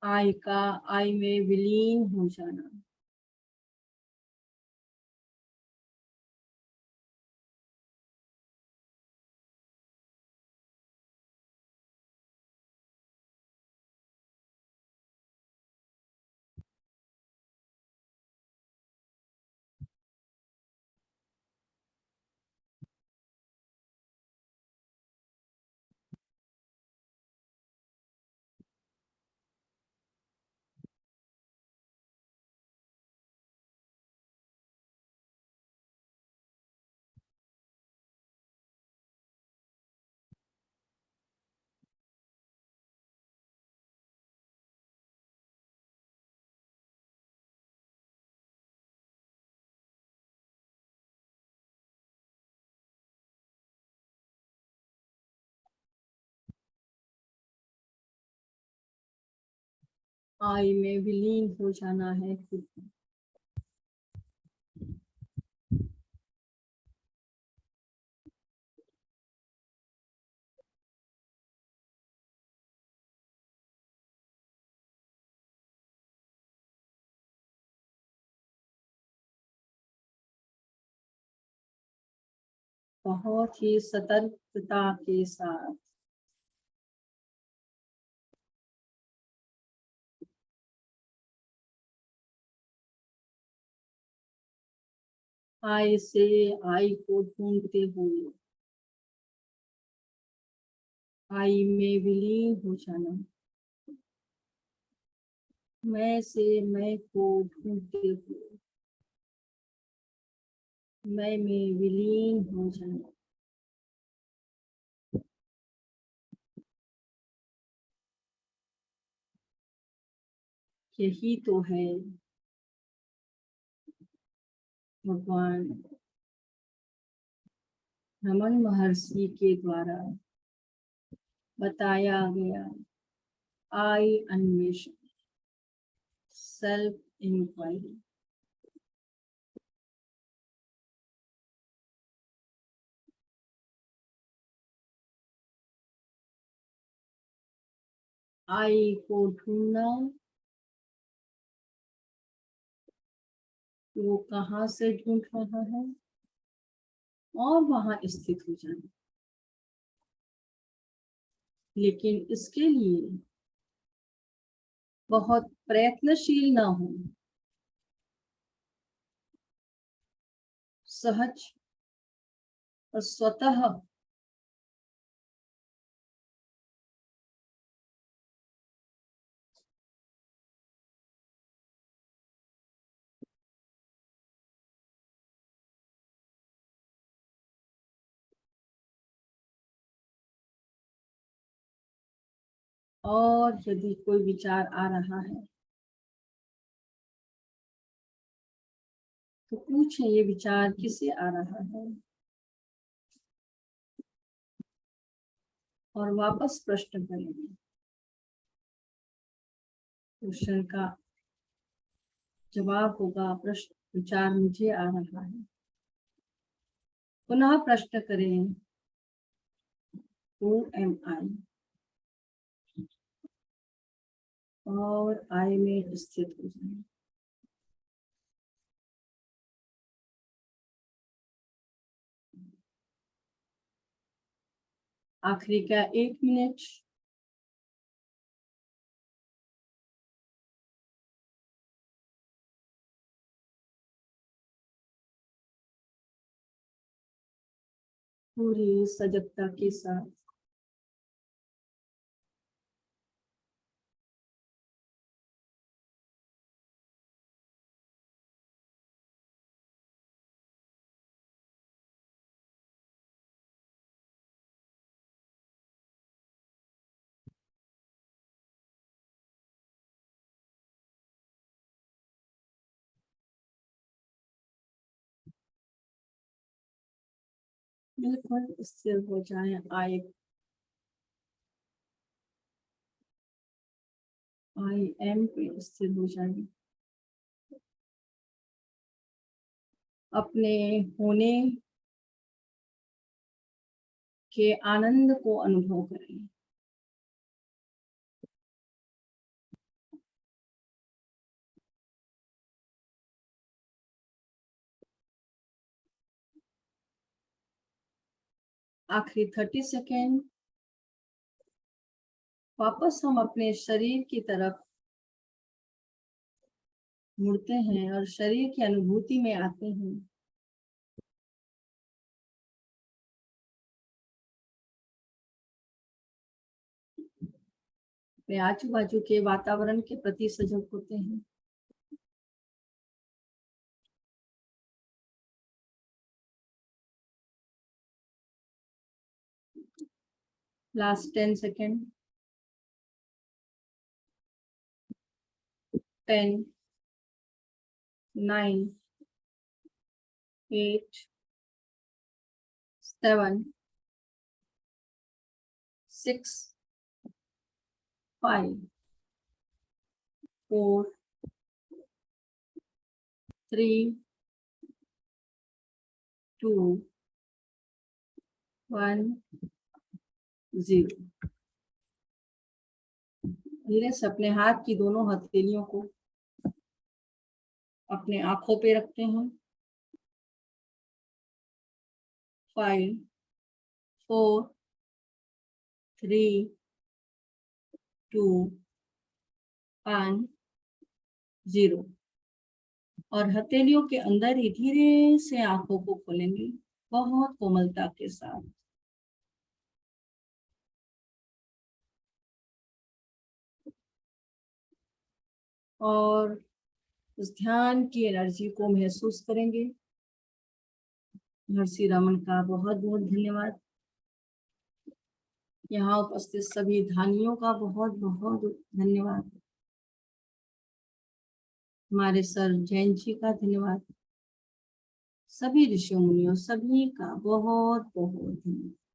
I का I में विलीन हो जाना। I में विलीन हो जाना है खुद को। बहुत ही सतर्कता के साथ I से I को ढूंढते हुए I में विलीन हो जाना। मैं से मैं को ढूंढते हुए मैं में विलीन हो जाना। यही तो है भगवान रमन महर्षि के द्वारा बताया गया आई अन्वेषण, सेल्फ इंक्वायरी। आई को ढूंढना वो कहाँ से ढूंढ रहा है और वहां स्थित हो जाना। लेकिन इसके लिए बहुत प्रयत्नशील ना हो, सहज और स्वतः और यदि कोई विचार आ रहा है तो पूछें ये विचार किसे आ रहा है और वापस प्रश्न करेंगे। क्वेश्चन का जवाब होगा प्रश्न, विचार मुझे आ रहा है। पुनः प्रश्न करें, Who am I? और आई में स्थित हो जाए। आखिरी का 1 मिनट। पूरी सजगता के साथ बिल्कुल स्थिर हो जाए। आई एम पे स्थिर हो जाए। अपने होने के आनंद को अनुभव करें। आखिरी 30 सेकेंड। वापस हम अपने शरीर की तरफ मुड़ते हैं और शरीर की अनुभूति में आते हैं। अपने आजू बाजू के वातावरण के प्रति सजग होते हैं। Last 10 second. 10, 9, 8, 7, 6, 5, 4, 3, 2, 1, 0। धीरे से अपने हाथ की दोनों हथेलियों को अपने आंखों पे रखते हैं। 5, 4, 3, 2, 1, 0 और हथेलियों के अंदर ही धीरे से आंखों को खोलेंगे बहुत कोमलता के साथ। और उस ध्यान की एनर्जी को महसूस करेंगे। महर्षि रमन का बहुत बहुत धन्यवाद। यहाँ उपस्थित सभी ध्यानियों का बहुत बहुत धन्यवाद। हमारे सर जैन जी का धन्यवाद। सभी ऋषियों मुनियों सभी का बहुत बहुत धन्यवाद।